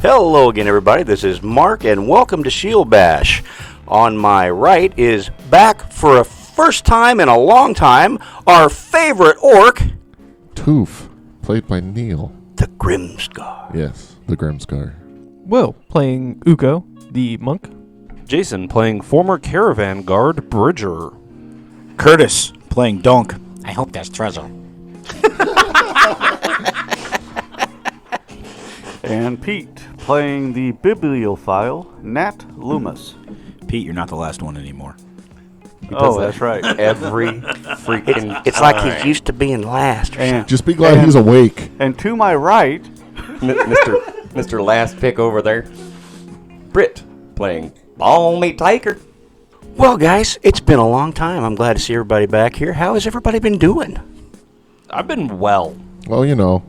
Hello again, everybody. This is Mark, and welcome to Shield Bash. On my right is back for a first time in a long time, our favorite orc, Toof, played by Neil. the Grimscar. Yes, the Grimscar. Will, playing Uko, the monk. Jason, playing former caravan guard Bridger. Curtis, playing Donk. I hope that's Trezor. And Pete, playing the bibliophile Nat Loomis. Pete, you're not the last one anymore. Oh, that's right. Every freaking It's like he's used to being last. And, Just be glad he's awake. and to my right, Mr. Last Pick over there. Britt playing Balmy Tiger. Well, guys, it's been a long time. I'm glad to see everybody back here. How has everybody been doing? I've been well. Well, you know.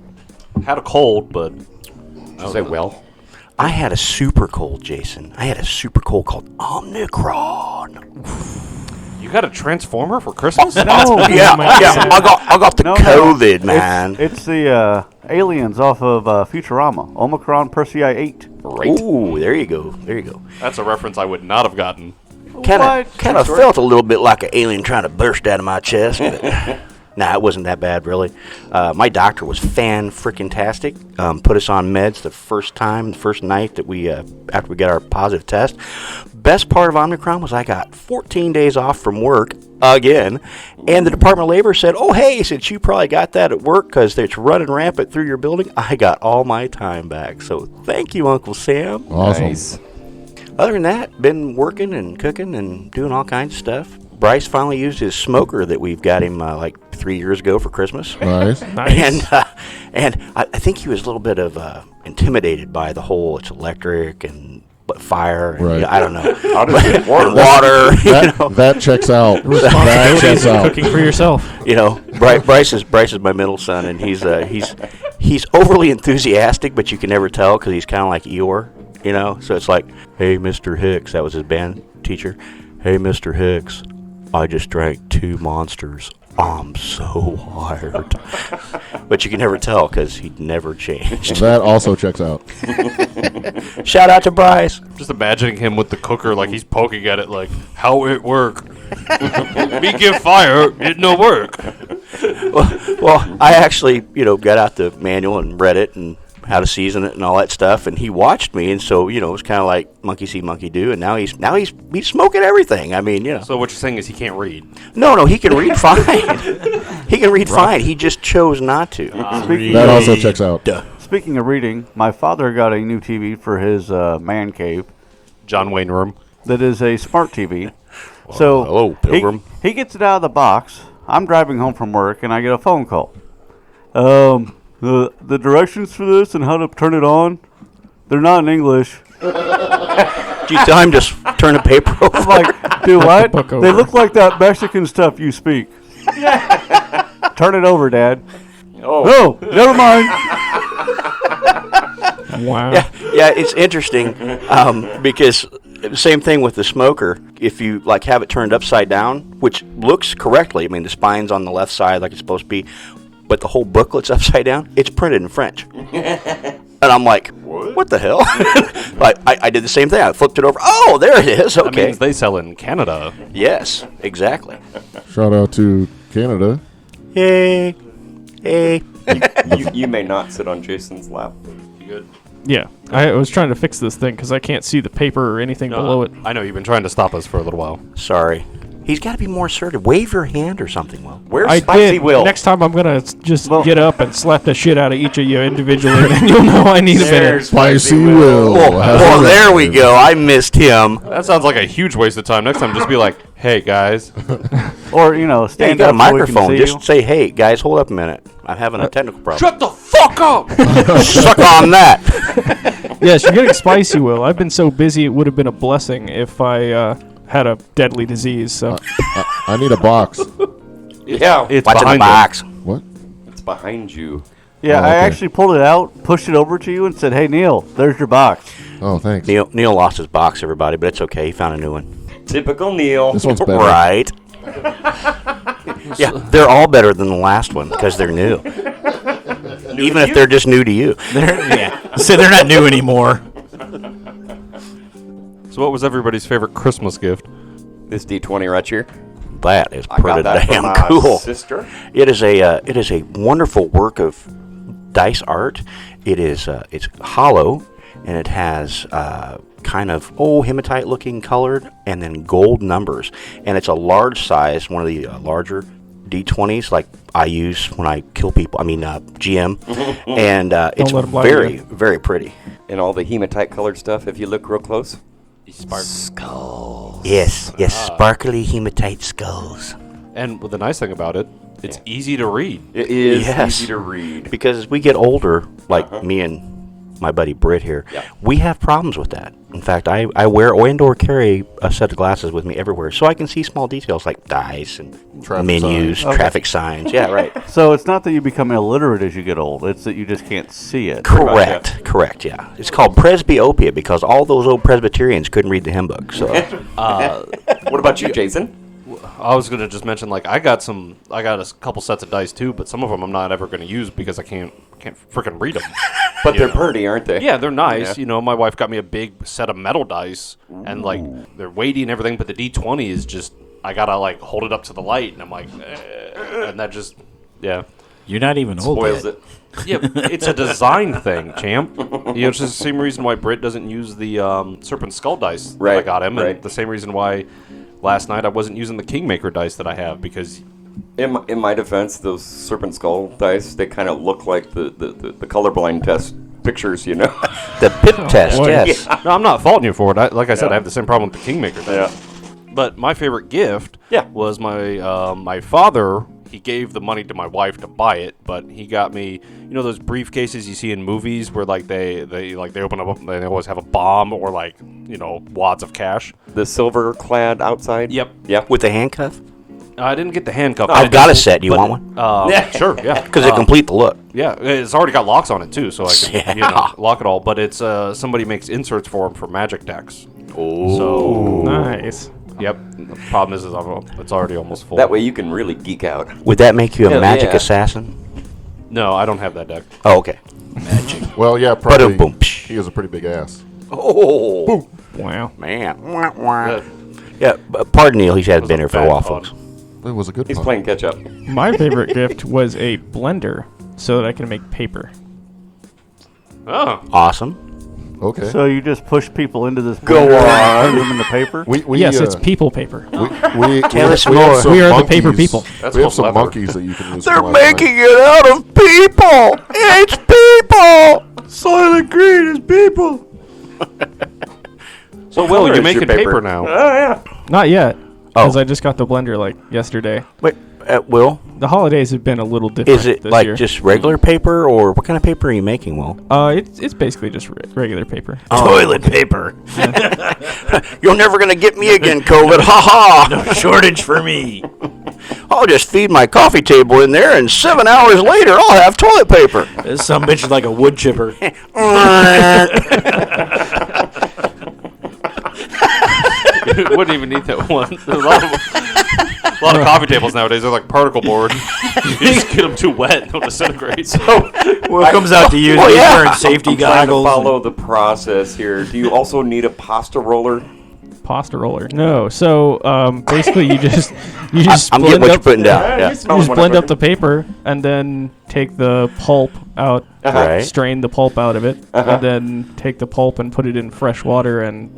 Had a cold, but I say well. I had a super cold, Jason. I had a super cold called Omicron. you got a transformer for Christmas? Yeah. I got the COVID, man. It's the aliens off of Futurama, Omicron Persei 8. Right. Ooh, there you go. There you go. That's a reference I would not have gotten. Kind What? of felt a little bit like an alien trying to burst out of my chest. But nah, it wasn't that bad, really. My doctor was fan-freaking-tastic. Put us on meds the first night that we, after we got our positive test. Best part of Omicron was I got 14 days off from work again, and the Department of Labor said, "Oh, hey, since you probably got that at work because it's running rampant through your building, I got all my time back." So thank you, Uncle Sam. Awesome. Nice. Other than that, been working and cooking and doing all kinds of stuff. Bryce finally used his smoker that we've got him like 3 years ago for Christmas. Nice. Nice. And I think he was a little bit of intimidated by the whole it's electric and fire. And, Right. I don't know. How does it work? Water. That checks out. That Responsibilities checks of out. cooking for yourself. Bryce is my middle son, and he's overly enthusiastic, but you can never tell because he's kind of like Eeyore. So it's like, hey, Mr. Hicks, that was his band teacher. Hey, Mr. Hicks, I just drank 2 monsters. I'm so tired. But you can never tell because he never changed. That also checks out. Shout out to Bryce. Just imagining him with the cooker like he's poking at it like, how it work? Me give fire, it no work. Well, I actually, got out the manual and read it and how to season it and all that stuff, and he watched me, and so it was kind of like monkey see, monkey do, and now he's smoking everything. I mean, So what you're saying is he can't read. No, he can read fine. He can read fine. He just chose not to. That also checks out. Speaking of reading, my father got a new TV for his man cave John Wayne room. that is a smart TV. So hello, Pilgrim. He gets it out of the box. I'm driving home from work, and I get a phone call. The directions for this and how to turn it on, they're not in English. Do you tell him just turn the paper over? I'm like, do what? book over. They look like that Mexican stuff you speak. Turn it over, Dad. Oh, never mind. Wow. Yeah, it's interesting because same thing with the smoker. If you have it turned upside down, which looks correctly, I mean the spine's on the left side like it's supposed to be, but the whole booklet's upside down. It's printed in French, and I'm like, what the hell? I did the same thing. I flipped it over. Oh, there it is. That Okay. means they sell in Canada. Yes, exactly. Shout out to Canada. Hey. You may not sit on Jason's lap. You good? Yeah. I was trying to fix this thing because I can't see the paper or anything below it. I know you've been trying to stop us for a little while. Sorry. He's got to be more assertive. Wave your hand or something, Will. Where's I Spicy did. Will? Next time I'm going to just get up and slap the shit out of each of you individually, and then you'll know I need a minute. There's Spicy Will. Well, there we go. I missed him. That sounds like a huge waste of time. Next time, just be like, hey, guys. Or, Yeah, you stand got up a so we can microphone. see Just you. say, hey, guys, hold up a minute. I'm having a technical problem. Shut the fuck up! Suck on that. Yes, you're getting spicy, Will. I've been so busy, it would have been a blessing if I had a deadly disease. So I need a box. Yeah, It's Watch in the behind box. What? it's behind you. Yeah, Oh, I okay. actually pulled it out, pushed it over to you, and said, hey, Neil, there's your box. Oh, thanks. Neil lost his box, everybody, but it's okay. He found a new one. Typical Neil. This one's better. Right. Yeah, they're all better than the last one because they're new. Even if they're just new to you. Yeah. So they're not new anymore. So what was everybody's favorite Christmas gift? This D20 right here. That is I got pretty that damn from my cool. sister. It is a wonderful work of dice art. It is it's hollow, and it has kind of hematite looking colored, and then gold numbers. And it's a large size, one of the larger D20s like I use when I kill people. I mean GM, and it's let 'em lie very to very pretty. And all the hematite colored stuff, if you look real close. Yes, sparkly hematite skulls. And the nice thing about it, it's easy to read. It is Yes. easy to read. Because as we get older, like me and my buddy Britt here, we have problems with that. In fact, I wear or carry a set of glasses with me everywhere, so I can see small details like dice and Traffic menus, signs. traffic signs. Yeah, right. So it's not that you become illiterate as you get old; it's that you just can't see it. Correct. Yeah, it's called presbyopia because all those old Presbyterians couldn't read the hymn book. So What about you, Jason? I was gonna just mention I got a couple sets of dice too, but some of them I'm not ever gonna use because I can't freaking read them. But they're pretty, aren't they? Yeah, they're nice. Yeah. You know, my wife got me a big set of metal dice, and like they're weighty and everything. But the D20 is just I gotta like hold it up to the light, and I'm like, and that just You're not even old Spoils yet. it. yeah. It's a design thing, champ. You know, it's just the same reason why Britt doesn't use the Serpent skull dice that I Right, got him, right. and the same reason why last night I wasn't using the Kingmaker dice that I have because. In my defense, those Serpent skull dice, they kind of look like the colorblind test pictures, you know? the pip test, boy. yes. No, I'm not faulting you for it. Like I said, I have the same problem with the Kingmaker dice. But my favorite gift was my my father. He gave the money to my wife to buy it, but he got me, you know, those briefcases you see in movies where like they open up and they always have a bomb or like, you know, wads of cash. The silver clad outside? Yep. Yep. With the handcuff. I didn't get the handcuff. I've got a set. You want one? Sure, yeah. Because it complete the look. Yeah, it's already got locks on it too, so I can you know, Yeah. lock it all. But it's somebody makes inserts for them for magic decks. Oh. So Nice. yep. The problem is it's already almost full. That way you can really geek out. Would that make you a Hell magic yeah. assassin? No, I don't have that deck. Oh, okay. Well, yeah, probably. Ba-dum-boom. He has a pretty big ass. Oh, Wow. man. Wah, wah. Yeah, pardon Neil. He's had been here for a bad while, pun. folks. It was a good He's pun. playing catch up. My favorite gift was a blender so that I can make paper. Oh. Awesome. Okay. So you just push people into this. Go blender on. and put them in the paper. we Yes, it's people paper. we Tell us have more. some We are the monkeys. paper people. That's we have called some leather. monkeys that you can use. They're for making it out of people. It's people. Silent green is people. So What Will, color you're is making your paper paper? now. Oh yeah. Not yet, Oh. because I just got the blender like yesterday. Wait, Will, The holidays have been a little different is it this like year. just regular paper, or what kind of paper are you making, Will? It's basically just regular paper. Toilet paper. You're never gonna get me again, COVID. Ha ha. No Shortage for me. I'll just feed my coffee table in there, and 7 hours later, I'll have toilet paper. This some bitch is like a wood chipper. You wouldn't even need that one. There's a lot of coffee tables nowadays. They're like particle board. You just get them too wet and they'll disintegrate. What comes out to you? Well, He's yeah. wearing safety I'm trying to goggles. follow the process here. Do you also need a pasta roller? Pasta roller. No. So basically, you just I'm blend getting what you're up, putting down. Yeah. you just blend up the paper and then take the pulp out, Right. strain the pulp out of it, and then take the pulp and put it in fresh water and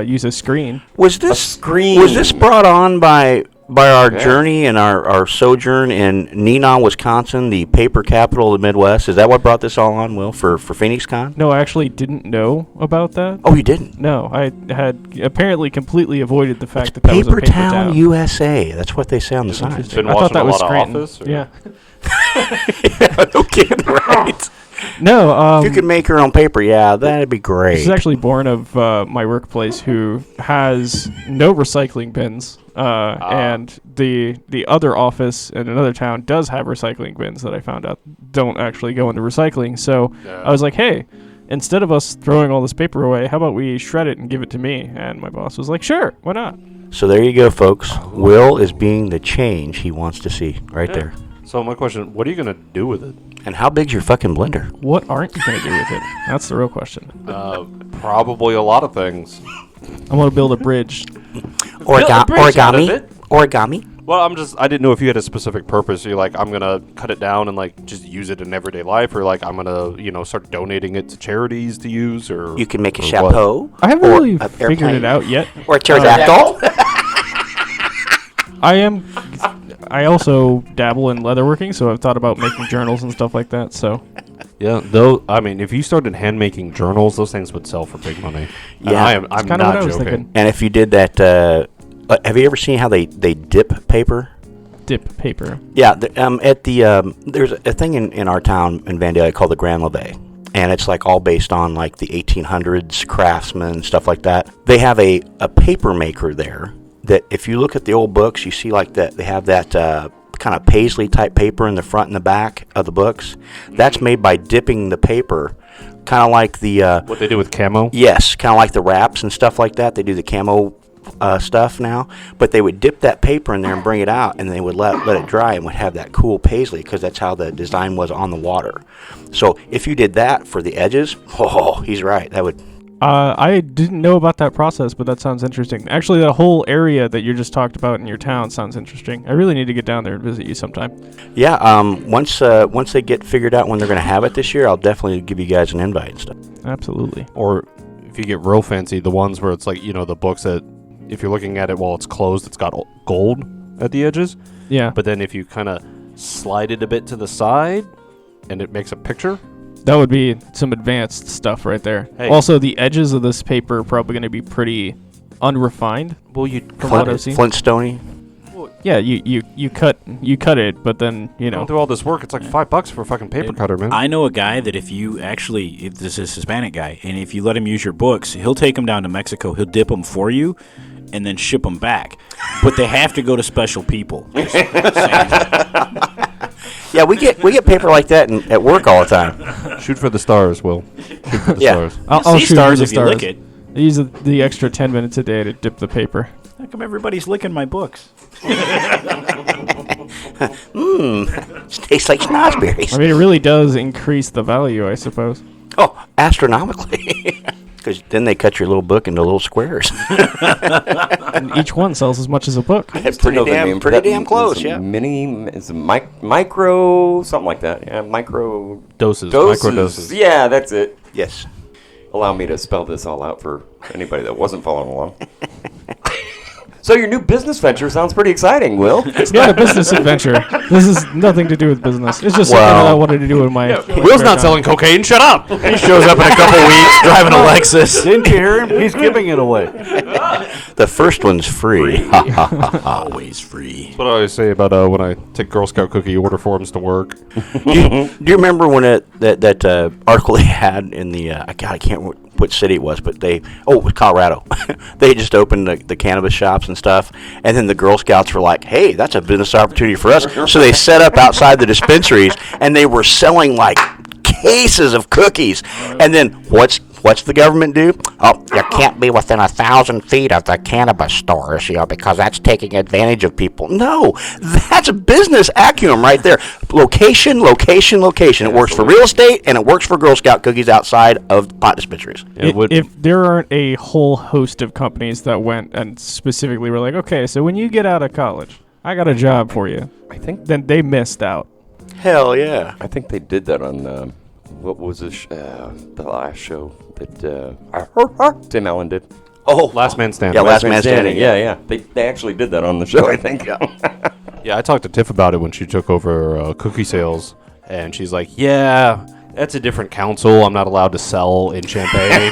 use a screen. Was this screen. Was this brought on by our journey and our sojourn in Neenah, Wisconsin, the paper capital of the Midwest? Is that what brought this all on, Will, for PhoenixCon? No, I actually didn't know about that. Oh, you didn't? No, I had apparently completely avoided the fact that was a Paper paper Town, town. USA. That's what they say on the signs. Been I thought watching that a was lot of Scranton. Office, or- Yeah. No kidding, right? No. If you could make your own paper, yeah, that'd be great. This is actually born of my workplace, who has no recycling bins, and the other office in another town does have recycling bins that I found out don't actually go into recycling. So I was like, hey, instead of us throwing all this paper away, how about we shred it and give it to me? And my boss was like, sure, why not? So there you go, folks. Will is being the change he wants to see right there. So my question, what are you going to do with it? And how big's your fucking blender? What aren't you going to do with it? That's the real question. Probably a lot of things. I'm gonna build a bridge. Origami. Well, I didn't know if you had a specific purpose. You're like, I'm going to cut it down and, like, just use it in everyday life, or, like, I'm going to, start donating it to charities to use, or... You can make a or chapeau. I haven't really a figured airplane. it out yet. Or a pterodactyl. I also dabble in leatherworking, so I've thought about making journals and stuff like that, so... Yeah, though, I mean, if you started hand-making journals, those things would sell for big money. Yeah. And I'm kind of not what I was joking. thinking. And if you did that, have you ever seen how they dip paper? Dip paper. Yeah, there's a thing in our town in Vandalia called the Grand Levee, and it's like all based on like the 1800s craftsmen, stuff like that. They have a paper maker there that if you look at the old books, you see like that they have that kind of paisley type paper in the front and the back of the books. That's made by dipping the paper, kind of like the What they do with camo? yes, kind of like the wraps and stuff like that. They do the camo stuff now, but they would dip that paper in there and bring it out, and they would let it dry and would have that cool paisley because that's how the design was on the water. So if you did that for the edges, oh, he's right. That would. I didn't know about that process, but that sounds interesting. Actually, that whole area that you just talked about in your town sounds interesting. I really need to get down there and visit you sometime. Yeah. Once they get figured out when they're going to have it this year, I'll definitely give you guys an invite and stuff. Absolutely. Or if you get real fancy, the ones where it's like, the books that, if you're looking at it while it's closed, it's got gold at the edges. Yeah. But then if you kind of slide it a bit to the side and it makes a picture. That would be some advanced stuff right there. Hey. Also, the edges of this paper are probably going to be pretty unrefined. Well, you From what I've seen. Flintstone. Yeah, you cut it, but then Going through all this work, it's like $5 for a fucking paper cutter, man. I know a guy that if this is a Hispanic guy, and if you let him use your books, he'll take them down to Mexico, he'll dip them for you, and then ship them back. But they have to go to special people. Yeah, we get paper like that at work all the time. Shoot for the stars, Will. Shoot for the Yeah. stars. I'll See shoot stars for if the you stars. lick it. I use the extra 10 minutes a day to dip the paper. How come everybody's licking my books? Tastes like schnozberries. I mean, it really does increase the value, I suppose. Oh, astronomically. Because then they cut your little book into little squares. And each one sells as much as a book. It's pretty damn close, yeah. It's a micro, something like that. Yeah, micro Doses. doses. Microdoses. Yeah, that's it. Yes. Allow me to spell this all out for anybody that wasn't following along. So your new business venture sounds pretty exciting, Will. It's not a business adventure. This is nothing to do with business. It's just something that I wanted to do in my... Will's not selling cocaine. Shut up. He shows up in a couple weeks driving a Lexus. Didn't you hear him? He's giving it away. The first one's free. Always free. That's what I always say about when I take Girl Scout cookie order forms to work. Do you remember when that article they had in the I can't remember which city it was, but it was Colorado. They just opened the cannabis shops and stuff, and then the Girl Scouts were like, "Hey, that's a business opportunity for us." So they set up outside the dispensaries, and they were selling like cases of cookies. And then what's the government do? Oh, you can't be within 1,000 feet of the cannabis stores, because that's taking advantage of people. No, that's a business acumen right there. Location. It works for real estate, and it works for Girl Scout cookies outside of pot dispensaries. If there aren't a whole host of companies that went and specifically were like, okay, so when you get out of college, I got a job for you, then they missed out. Hell yeah. I think they did that on what was the last show that Tim Allen did. Oh, Last Man Standing. Yeah, Last Man Standing. Yeah. They actually did that on the show, I think. Yeah, I talked to Tiff about it when she took over cookie sales, and she's like, yeah, that's a different council. I'm not allowed to sell in Champaign.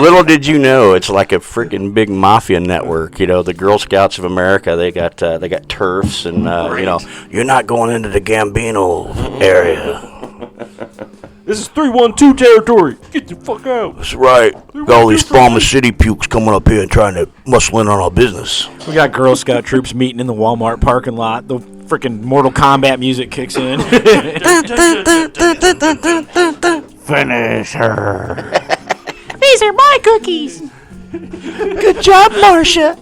Little did you know, it's like a freaking big mafia network. The Girl Scouts of America. They got turfs, and you're not going into the Gambino area. This is 312 territory. Get the fuck out. That's right. Got all these Farmer City pukes coming up here and trying to muscle in on our business. We got Girl Scout troops meeting in the Walmart parking lot. The freaking Mortal Kombat music kicks in. Finish her. These are my cookies. Good job, Marcia.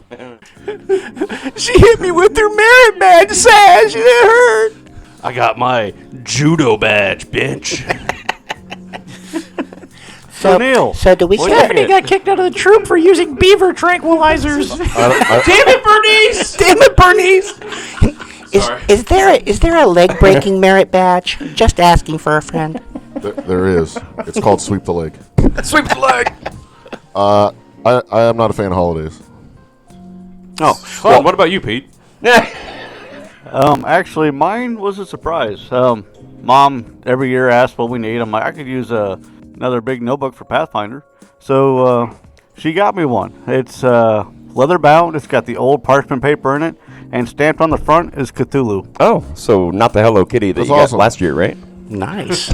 She hit me with her merit badge sash. It hurt. I got my judo badge, bitch. So Neil, do we Stephanie got kicked out of the troop for using beaver tranquilizers. Damn it, Bernice! Damn it, Bernice! Is there a leg breaking merit badge? Just asking for a friend. There is. It's called Sweep the Leg. Sweep the leg. I am not a fan of holidays. Oh, Well, what about you, Pete? actually, mine was a surprise. Mom every year asks what we need. I'm like, I could use another big notebook for Pathfinder. So she got me one. It's leather bound. It's got the old parchment paper in it, and stamped on the front is Cthulhu. Oh, so not the Hello Kitty that That's you awesome. got last year, right? nice.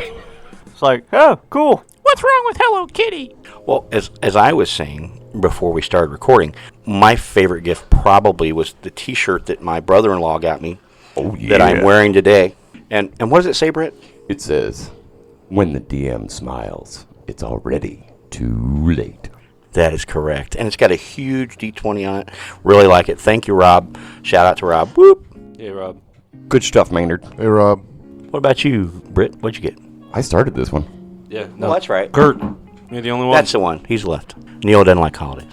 It's like, oh, cool. What's wrong with Hello Kitty? Well, as I was saying before we started recording, my favorite gift probably was the T-shirt that my brother-in-law got me. Oh, yeah. That I'm wearing today. And what does it say, Britt? It says, when the DM smiles, it's already too late. That is correct. And it's got a huge D20 on it. Really like it. Thank you, Rob. Shout out to Rob. Whoop. Yeah, Rob. Good stuff, Maynard. Hey, Rob. What about you, Britt? What'd you get? I started this one. Yeah. No, that's right. Kurt, you're the only one. That's the one. He's left. Neil doesn't like holidays.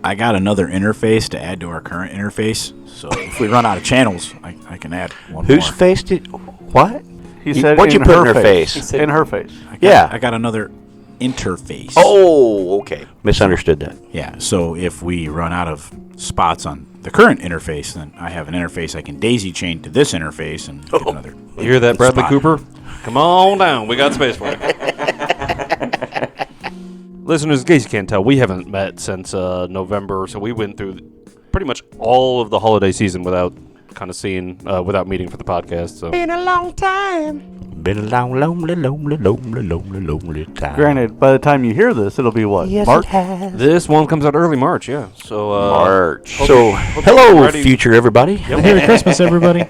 I got another interface to add to our current interface. So if we run out of channels, I can add one Whose more. face did... What? He said, What'd you put in her face? face? In her face. I got another interface. Oh, okay. Misunderstood that. Yeah, so if we run out of spots on the current interface, then I have an interface I can daisy chain to this interface and get another. You hear that, Bradley spot. Cooper? Come on down. We got space for you. Listeners, in case you can't tell, we haven't met since November, so we went through pretty much all of the holiday season without kind of seeing, without meeting for the podcast. So. Been a long time. Been a long, lonely time. Granted, by the time you hear this, it'll be what? Yes, March? it has. This one comes out early March, yeah. So March. So, hello, ready. future everybody. Merry Christmas, everybody.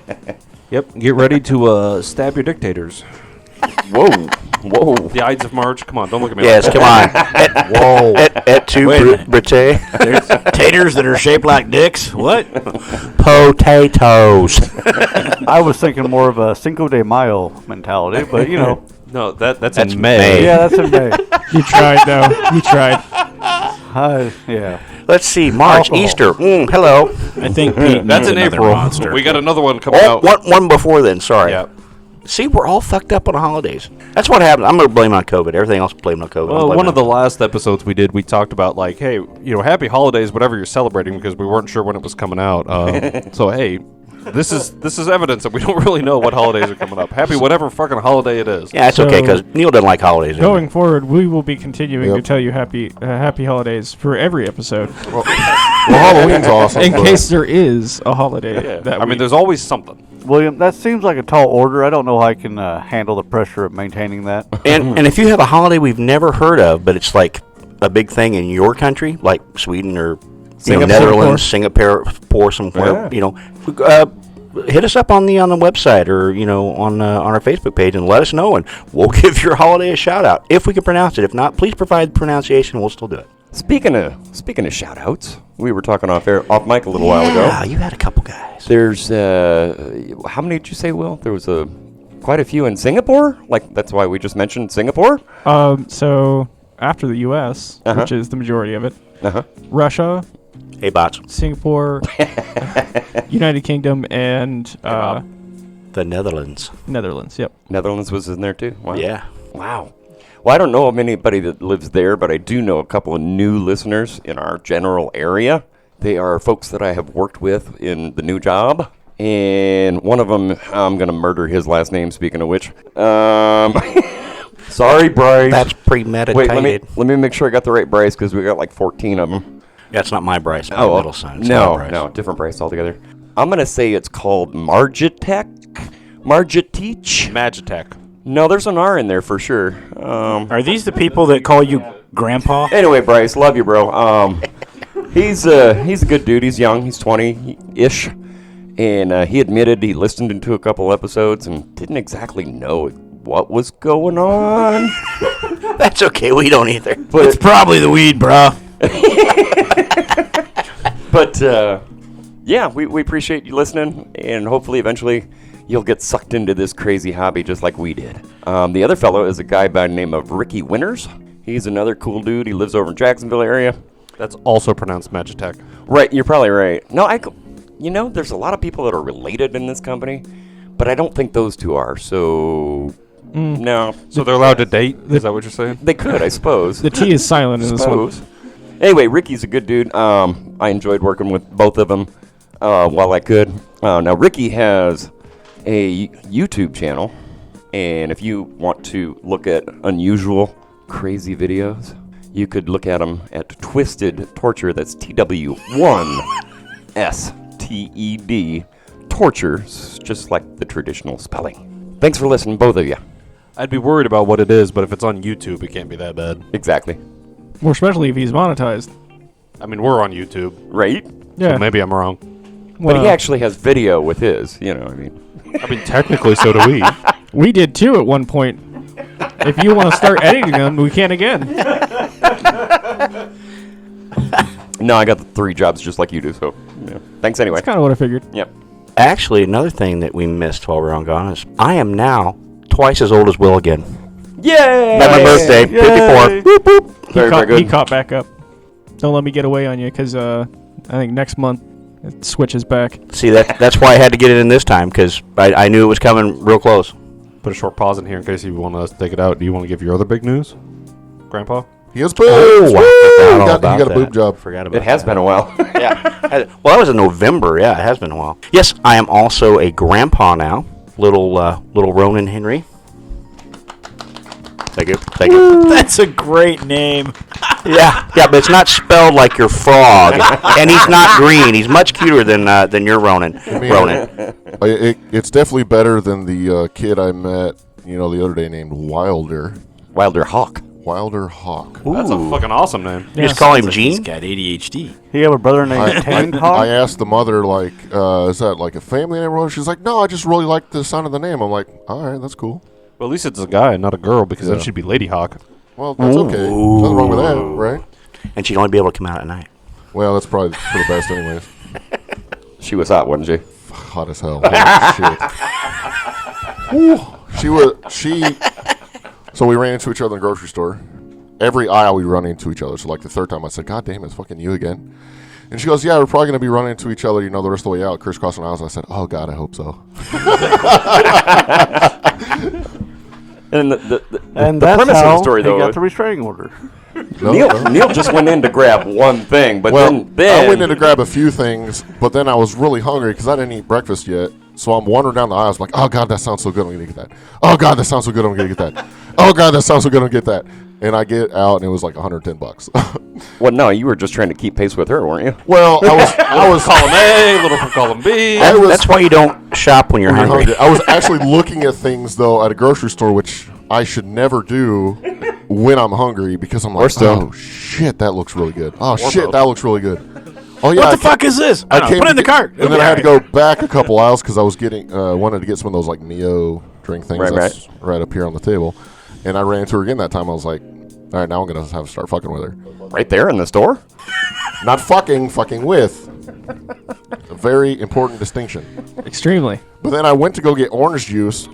Yep, get ready to stab your dictators. Whoa. Whoa. The Ides of March. Come on, don't look at me. Yes, like come on. Whoa. Et tu, Wait a minute. Brite? There's taters that are shaped like dicks. What? Potatoes. I was thinking more of a Cinco de Mayo mentality, but you know. No, that's That's in May. May. Yeah, that's in May. You tried, though. You tried. Yeah. Let's see, March, Alcohol. Easter. Hello. I think Pete That's needs in another April. monster. We got another one coming Oh, out. one before then, sorry. Yeah. See, we're all fucked up on the holidays. That's what happened. I'm going to blame it on COVID. Everything else blame it on COVID. Well, one of the last episodes we did, we talked about like, hey, happy holidays, whatever you're celebrating, because we weren't sure when it was coming out. So hey, this is evidence that we don't really know what holidays are coming up. Happy whatever fucking holiday it is. Yeah, it's okay, So- because Neil doesn't like holidays. anyway. Going forward, we will be continuing to Yep. tell you happy holidays for every episode, Well, Halloween's awesome. in but case there is a holiday. That I mean, week. there's always something. William, that seems like a tall order. I don't know how I can handle the pressure of maintaining that. And if you have a holiday we've never heard of, but it's like a big thing in your country, like Sweden or Singapore. Netherlands, Singapore, somewhere, hit us up on the website or on our Facebook page and let us know, and we'll give your holiday a shout out if we can pronounce it. If not, please provide the pronunciation. We'll still do it. Speaking of shout outs, we were talking off mic a little while Yeah, ago. you had a couple guys. There's how many did you say, Will? There was quite a few in Singapore. Like that's why we just mentioned Singapore. So after the U.S., Uh-huh. which is the majority of it, Uh-huh. Russia, Hey, bots. Singapore, United Kingdom, and The Netherlands. Netherlands. Yep. Netherlands was in there too. Wow. Yeah. Wow. Well, I don't know of anybody that lives there, but I do know a couple of new listeners in our general area. They are folks that I have worked with in the new job. And one of them, I'm going to murder his last name, speaking of which. Sorry, Bryce. That's premeditated. Wait, let me make sure I got the right Bryce, because we got like 14 of them. That's not my Bryce. My middle son. It's No, my Bryce. no, different Bryce altogether. I'm going to say it's called Margitech. Margiteach. Magitech. No, there's an R in there for sure. Are these the people that call you Grandpa? Anyway, Bryce, love you, bro. He's a good dude. He's young. He's 20-ish. And he admitted he listened into a couple episodes and didn't exactly know what was going on. That's okay. We don't either. But It's probably the weed, bruh. But yeah, we appreciate you listening, and hopefully eventually you'll get sucked into this crazy hobby just like we did. The other fellow is a guy by the name of Ricky Winters. He's another cool dude. He lives over in Jacksonville area. That's also pronounced Magitech. Right, you're probably right. No, there's a lot of people that are related in this company, but I don't think those two are. So no. So they're allowed to date? Is that what you're saying? They could, I suppose. The T is silent in this one. Anyway, Ricky's a good dude. I enjoyed working with both of them while I could. Now, Ricky has a YouTube channel, and if you want to look at unusual, crazy videos, you could look at them at Twisted Torture. That's TW1STED. Torture, just like the traditional spelling. Thanks for listening, both of you. I'd be worried about what it is, but if it's on YouTube, it can't be that bad. Exactly. More especially if he's monetized. I mean, we're on YouTube. Right? Yeah. So maybe I'm wrong. But he actually has video with his, I mean, technically, so do we. We did too at one point. If you want to start editing them, we can again. No, I got the 3 jobs just like you do, so thanks anyway. That's kind of what I figured. Yep. Actually, another thing that we missed while we were on gone is I am now twice as old as Will again. Yay! By my birthday, 54. Boop, boop. Very good. He caught back up. Don't let me get away on you, because I think next month it switches back. See, that's why I had to get it in this time, because I knew it was coming real close. Put a short pause in here in case you want us to take it out. Do you want to give your other big news, Grandpa? He has boobs. Oh, Woo! I forgot all He got a about boob that. job. Forgot about It has been a while. Yeah. Well, that was in November. Yeah, it has been a while. Yes, I am also a grandpa now. Little Ronan Henry. Thank you. Thank you. That's a great name. Yeah, but it's not spelled like your frog, and he's not green. He's much cuter than your Ronan. Ronan. It's definitely better than the kid I met, the other day named Wilder. Wilder Hawk. Wilder Hawk. That's a fucking awesome name. You just call him He's Gene? got ADHD. You have a brother named Tane I Hawk? asked the mother, is that like a family name? Or she's like, no, I just really like the sound of the name. I'm like, all right, that's cool. Well, at least it's a guy, not a girl, because then Yeah. she'd be Lady Hawk. Well, that's okay. Nothing wrong with that, right? And she'd only be able to come out at night. Well, that's probably for the best anyways. She was hot, wasn't she? Hot as hell. Holy shit. So we ran into each other in the grocery store. Every aisle we run into each other. So like the third time I said, God damn, it's fucking you again. And she goes, yeah, we're probably going to be running into each other, the rest of the way out, crisscrossing aisles. I said, oh, God, I hope so. And the That's premise how of the story, he though, got the restraining order. Neil just went in to grab one thing, but Well, then I went in to grab a few things, but then I was really hungry because I didn't eat breakfast yet. So I'm wandering down the aisles like, oh, God, that sounds so good, I'm going to get that. Oh, God, that sounds so good, I'm going to get that. Oh, God, that sounds so good, I'm going to get that. And I get out, and it was like $110. Well, no, you were just trying to keep pace with her, weren't you? Well, I was Column A, little from column B. That's why you don't shop when you're hungry. I was actually looking at things, though, at a grocery store, which I should never do when I'm hungry because I'm like, oh, shit, that looks really good. Oh, shit, that looks really good. Oh, yeah. What the fuck is this? I came put it in the cart. And then I had to go back a couple aisles because I was wanted to get some of those like Neo drink things that's right up here on the table. And I ran into her again that time. I was like, all right, now I'm going to have to start fucking with her. Right there in the store? Not fucking with. A very important distinction. Extremely. But then I went to go get orange juice.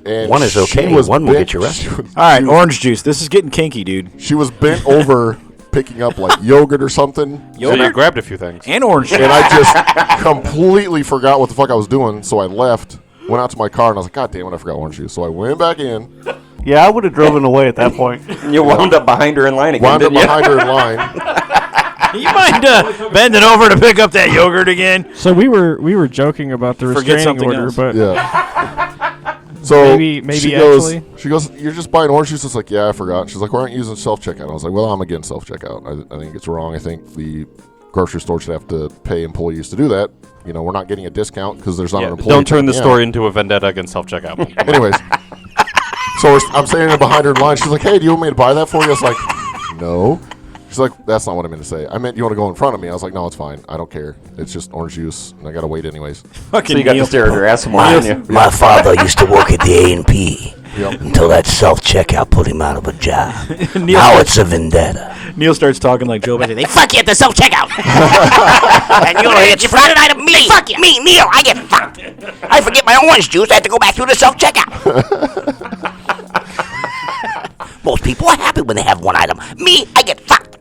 And One is okay. One will get you arrested. All right, orange juice. This is getting kinky, dude. She was bent over picking up like yogurt or something. So you grabbed a few things. And orange juice. And I just completely forgot what the fuck I was doing. So I left, went out to my car, and I was like, God damn it, I forgot orange juice. So I went back in. Yeah, I would have driven away at that point. You wound up behind her in line again, Wound up didn't you? behind her in line. You mind bending over to pick up that yogurt again? So we were joking about the Forget restraining something order, else. but Yeah. So Maybe she actually? goes, you're just buying orange juice? It's like, yeah, I forgot. She's like, why aren't you using self-checkout? I was like, well, I'm against self-checkout. I think it's wrong. I think the grocery store should have to pay employees to do that. We're not getting a discount because there's not an employee. Don't turn the taking story into a vendetta against self-checkout. Anyways, so I'm standing there behind her in line. She's like, hey, do you want me to buy that for you? I was like, no. She's like, that's not what I meant to say. I meant you want to go in front of me. I was like, no, it's fine. I don't care. It's just orange juice, and I got to wait anyways. So you got to stare at her ass some more, didn't you? My father used to work at the A&P until that self-checkout put him out of a job. Now it's a vendetta. Neil starts talking like Joe Biden. They fuck you at the self-checkout. And you'll get your Friday night of me. Fuck you. Me, Neil, I get fucked. I forget my orange juice. I have to go back through the self-checkout. Most people are happy when they have one item. Me, I get fucked.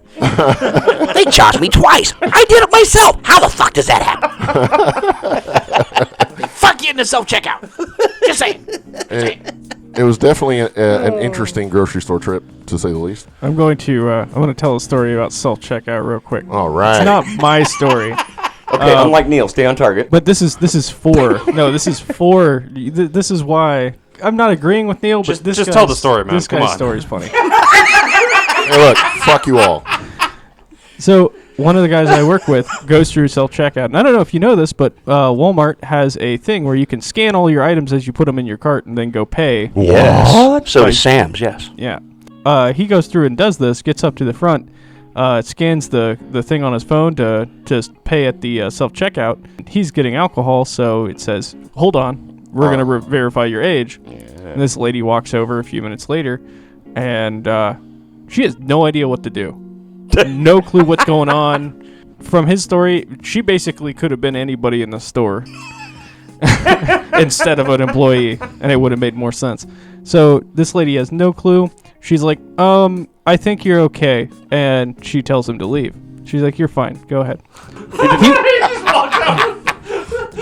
They charge me twice. I did it myself. How the fuck does that happen? Fuck you in the self-checkout. Just saying. It was definitely an interesting grocery store trip, to say the least. I'm going to tell a story about self-checkout real quick. All right. It's not my story. Okay, unlike Neil, stay on target. But this is for this is why I'm not agreeing with Neil. But Just tell the story, man. This Come guy's on. story is funny. Hey, look, fuck you all. So one of the guys I work with goes through self-checkout. And I don't know if you know this, but Walmart has a thing where you can scan all your items as you put them in your cart and then go pay. Yes. So does Sam's, yes. Yeah. He goes through and does this, gets up to the front, scans the thing on his phone to just pay at the self-checkout. He's getting alcohol, so it says, hold on, we're going to verify your age. Yeah. And this lady walks over a few minutes later, and she has no idea what to do. No clue what's going on. From his story, she basically could have been anybody in the store instead of an employee, and it would have made more sense. So this lady has no clue. She's like, I think you're okay. And she tells him to leave. She's like, you're fine. Go ahead.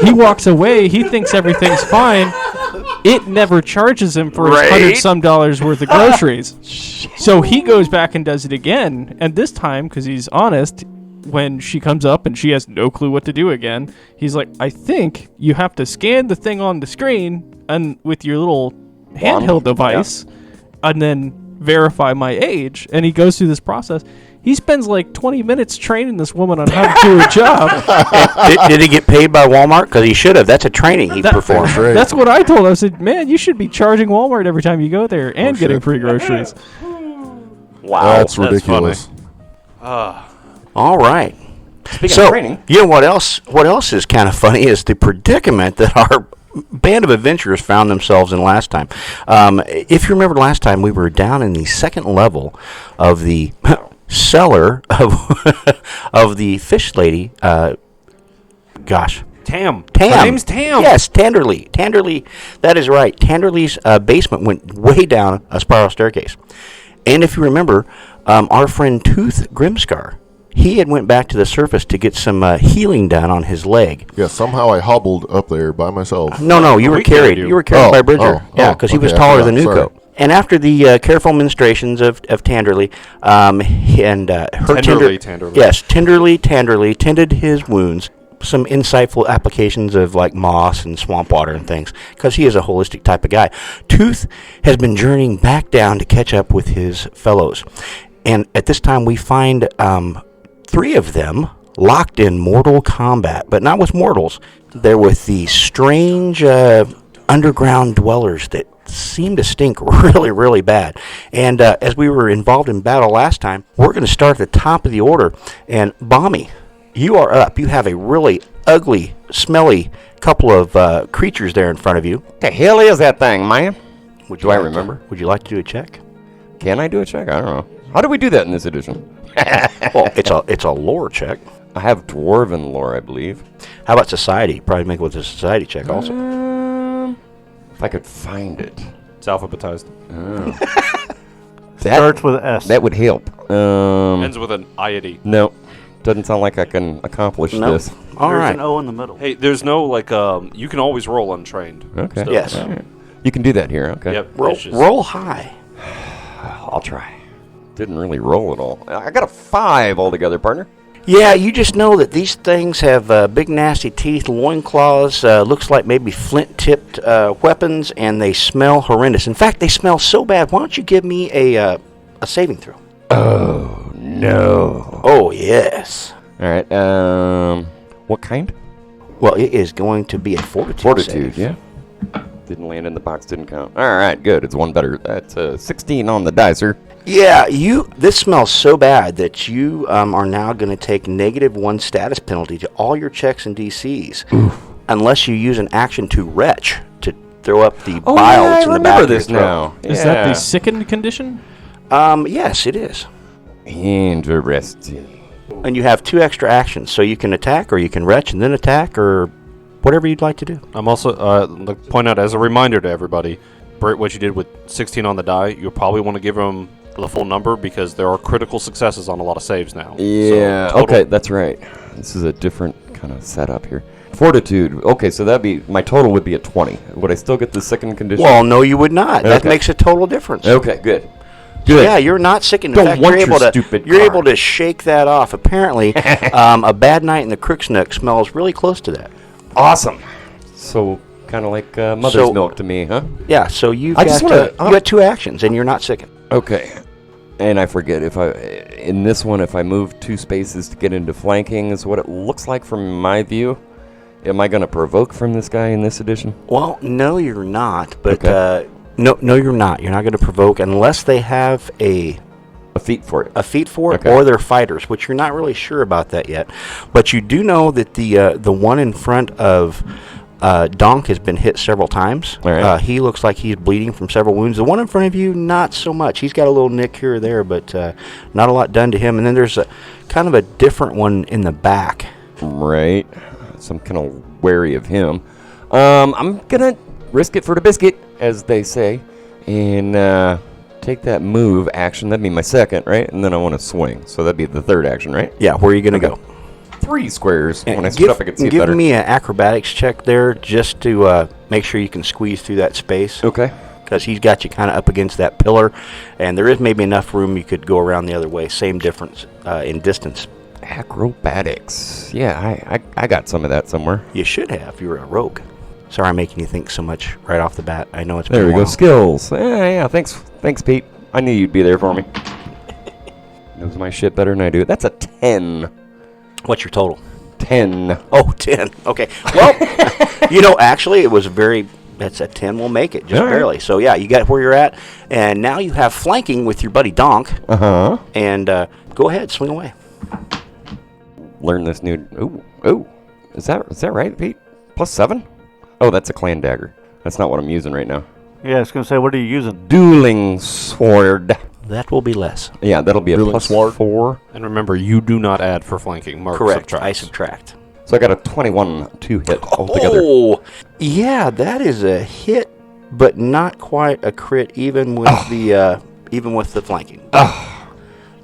He walks away. He thinks everything's fine. It never charges him for his $100-some worth of groceries. So he goes back and does it again. And this time, because he's honest, when she comes up and she has no clue what to do again, he's like, I think you have to scan the thing on the screen and with your little handheld device and then verify my age. And he goes through this process. He spends like 20 minutes training this woman on how to do her job. Did he get paid by Walmart? Because he should have. That's a training he performed. That's what I told him. I said, man, you should be charging Walmart every time you go there and getting free groceries. Wow. That's ridiculous. All right. Speaking of training. You know what else? What else is kind of funny is the predicament that our band of adventurers found themselves in last time. If you remember last time, we were down in the second level of the cellar of the fish lady. Tam. Tam. Her name's Tam. Yes, Tanderly. Tanderly, that is right. Tanderly's basement went way down a spiral staircase. And if you remember, our friend Tooth Grimscar, he had went back to the surface to get some healing done on his leg. Yeah, somehow I hobbled up there by myself. No, you were carried. You were carried by Bridger. Because he was taller than Nuko. Sorry. And after the careful ministrations of Tanderly, and her Tenderly tended his wounds. Some insightful applications of like moss and swamp water and things, because he is a holistic type of guy. Tooth has been journeying back down to catch up with his fellows. And at this time we find 3 of them locked in mortal combat, but not with mortals. They're with the strange underground dwellers that seem to stink really, really bad. And as we were involved in battle last time, we're going to start at the top of the order. And Bommy, you are up. You have a really ugly, smelly couple of creatures there in front of you. What the hell is that thing, man? Do I remember? Would you like to do a check? Can I do a check? I don't know. How do we do that in this edition? Well, it's a lore check. I have dwarven lore, I believe. How about society? Probably make it with a society check also. If I could find it. It's alphabetized. Starts with S. That would help. Ends with an iody. No. Doesn't sound like I can accomplish this. All There's right. an O in the middle. Hey, there's no like you can always roll untrained. Okay. Still. Yes. All right. You can do that here, okay? Yep. Roll high. I'll try. Didn't really roll at all. I got a 5 altogether, partner. Yeah, you just know that these things have big nasty teeth, loinclaws, looks like maybe flint-tipped weapons, and they smell horrendous. In fact, they smell so bad. Why don't you give me a saving throw? Oh, no. Oh, yes. All right. What kind? Well, it is going to be a fortitude Fortitude, save. yeah. Didn't land in the box, didn't count. All right, good. It's one better. That's 16 on the dicer. Yeah, this smells so bad that you are now going to take -1 status penalty to all your checks and DCs, unless you use an action to retch, to throw up the bile that's in the back of your throat. now. Is that the sickened condition? Yes, it is. Interesting. And you have 2 extra actions, so you can attack, or you can retch and then attack, or whatever you'd like to do. I'm also point out as a reminder to everybody, Britt, what you did with 16 on the die, you'll probably want to give him the full number because there are critical successes on a lot of saves now. Yeah. So, Okay, that's right. This is a different kind of setup here. Fortitude. Okay, so that'd be my total would be a 20. Would I still get the sickened condition? Well, no, you would not. That Okay. makes a total difference. Okay, good. So, yeah, you're not sickened. In Don't fact, want you're your able to stupid you're car. able to shake that off. Apparently, a bad night in the Crook's Nook smells really close to that. Awesome. So kind of like mother's So- milk to me, huh? Yeah, so you've I got just wanna- you got 2 actions, and you're not sickened. Okay. And I forget if in this one, if I move 2 spaces to get into flanking, is what it looks like from my view. Am I going to provoke from this guy in this edition? Well, no, you're not. But Okay. no, you're not. You're not going to provoke unless they have a feat for it. A feat for it, Okay. or they're fighters, which you're not really sure about that yet. But you do know that the one in front of Donk has been hit several times. All right. He looks like he's bleeding from several wounds. The one in front of you, not so much. He's got a little nick here or there, but not a lot done to him. And then there's a kind of a different one in the back. Right. So I'm kind of wary of him. I'm going to risk it for the biscuit, as they say, and take that move action. That'd be my second, right? And then I want to swing. So that'd be the third action, right? Yeah, where are you going to go? 3 squares. And When I stood up, I could see it give better. me an acrobatics check there just to make sure you can squeeze through that space. Okay. Because he's got you kind of up against that pillar, and there is maybe enough room you could go around the other way. Same difference in distance. Acrobatics. Yeah, I got some of that somewhere. You should have. You're a rogue. Sorry I'm making you think so much right off the bat. I know it's There been we a go. while. Skills. Yeah, thanks, Pete. I knew you'd be there for me. Knows my shit better than I do. That's a 10. What's your total? 10. Oh, 10. Okay. Well, actually, it was that's a 10 will make it, just All right. barely. So, yeah, you got where you're at. And now you have flanking with your buddy Donk. Uh-huh. And go ahead, swing away. Learn this new... Ooh. Is that right, Pete? +7? Oh, that's a clan dagger. That's not what I'm using right now. Yeah, I was going to say, what are you using? Dueling sword. That will be less. Yeah, that'll be a Dueling sword. +4. And remember, you do not add for flanking. Mark Correct. subtracts. I subtract. So I got a 21 to hit altogether. Oh, yeah, that is a hit, but not quite a crit, even with the flanking.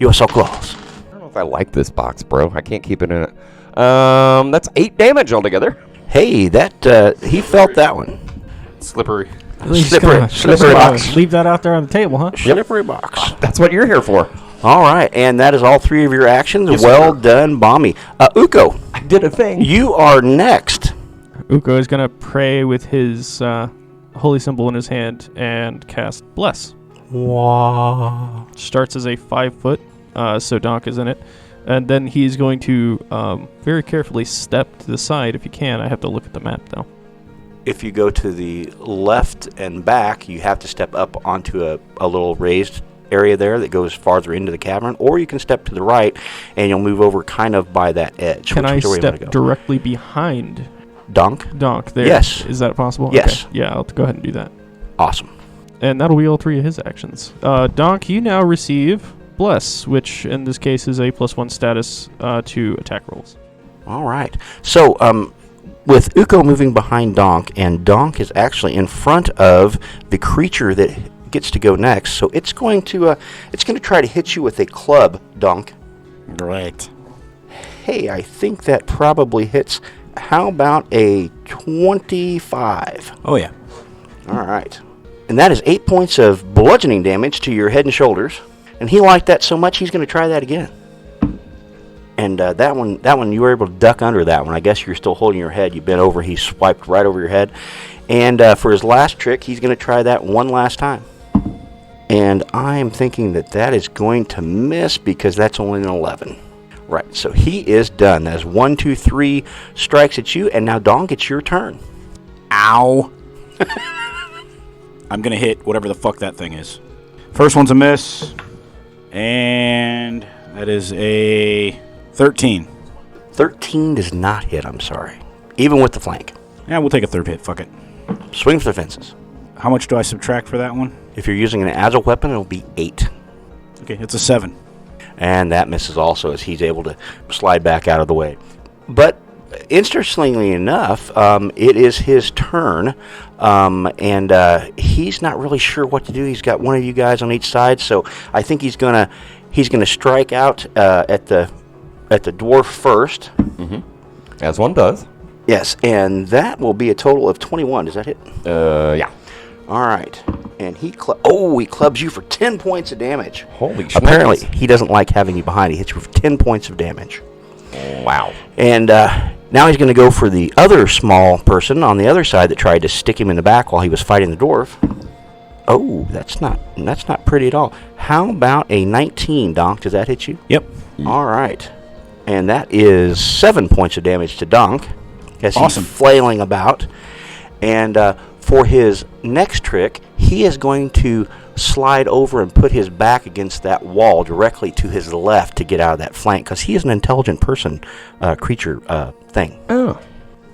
You're so close. I don't know if I like this box, bro. I can't keep it in it. That's 8 damage altogether. Hey, that he felt that one. Slippery. Slippery box. Leave that out there on the table, huh? Slippery box. That's what you're here for. All right, and that is all 3 of your actions. Yes, well sir. done, Bommy. Uko, I did a thing. you are next. Uko is going to pray with his holy symbol in his hand and cast Bless. Wow. Starts as a 5-foot, so Donk is in it. And then he's going to very carefully step to the side if you can. I have to look at the map, though. If you go to the left and back, you have to step up onto a little raised area there that goes farther into the cavern, or you can step to the right and you'll move over kind of by that edge. Can I Which way you wanna step go? directly behind Donk? Donk there? Yes. Is that possible? Yes. Okay. Yeah, I'll go ahead and do that. Awesome. And that'll be all 3 of his actions. Donk, you now receive Bless, which in this case is a +1 status to attack rolls. All right. So, with Uko moving behind Donk, and Donk is actually in front of the creature that gets to go next, so it's going to try to hit you with a club, Donk. Great. Hey, I think that probably hits. How about a 25? Oh, yeah. All right. And that is 8 points of bludgeoning damage to your head and shoulders. And he liked that so much, he's going to try that again. And that one, you were able to duck under that one. I guess you're still holding your head. You bent over. He swiped right over your head. And for his last trick, he's going to try that one last time. And I am thinking that is going to miss because that's only an 11. Right, so he is done. That's 1, 2, 3 strikes at you. And now, Donk, it's your turn. Ow. I'm going to hit whatever the fuck that thing is. First one's a miss. And that is a 13. 13 does not hit, I'm sorry. Even with the flank. Yeah, we'll take a third hit. Fuck it. Swing for the fences. How much do I subtract for that one? If you're using an agile weapon, it'll be 8. Okay, it's a 7. And that misses also as he's able to slide back out of the way. But interestingly enough, it is his turn, and he's not really sure what to do. He's got one of you guys on each side, so I think he's gonna strike out at the dwarf first. Mm-hmm. As one does. Yes, and that will be a total of 21. Does that hit? Yeah. All right. And he clubs you for 10 points of damage. Holy shit. Apparently, he doesn't like having you behind. He hits you for 10 points of damage. Wow. And now he's going to go for the other small person on the other side that tried to stick him in the back while he was fighting the dwarf. Oh, that's not pretty at all. How about a 19, Donk? Does that hit you? Yep. All right. And that is 7 points of damage to Donk as Awesome. he's flailing about. And for his next trick, he is going to slide over and put his back against that wall directly to his left to get out of that flank, because he is an intelligent creature thing. Oh.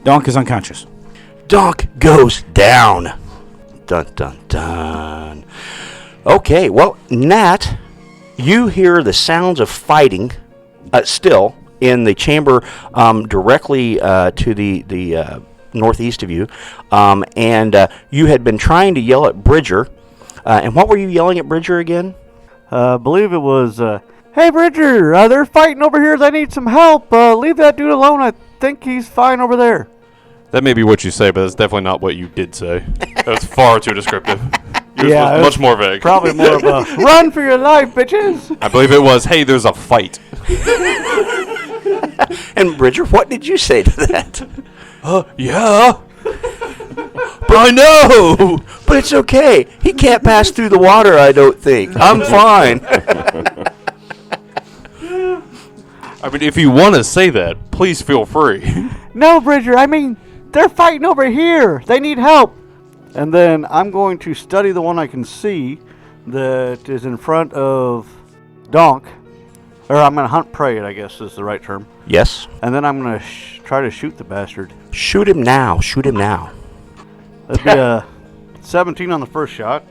Donk is unconscious. Donk goes down. Dun, dun, dun. Okay, well, Nat, you hear the sounds of fighting still in the chamber directly to the northeast of you, and you had been trying to yell at Bridger. And what were you yelling at Bridger again? I believe it was, hey, Bridger, they're fighting over here. They need some help. Leave that dude alone. I think he's fine over there. That may be what you say, but that's definitely not what you did say. That's far too descriptive. Yours Yeah, was much more vague. Probably more of a run for your life, bitches. I believe it was, hey, there's a fight. And Bridger, what did you say to that? Yeah. But I know. But it's okay. He can't pass through the water, I don't think. I'm fine. I mean, if you want to say that, please feel free. No, Bridger, I mean, they're fighting over here. They need help. And then I'm going to study the one I can see that is in front of Donk. Or I'm going to hunt prey, I guess is the right term. Yes. And then I'm going to try to shoot the bastard. Shoot him now. Shoot him now. That'd be a 17 on the first shot.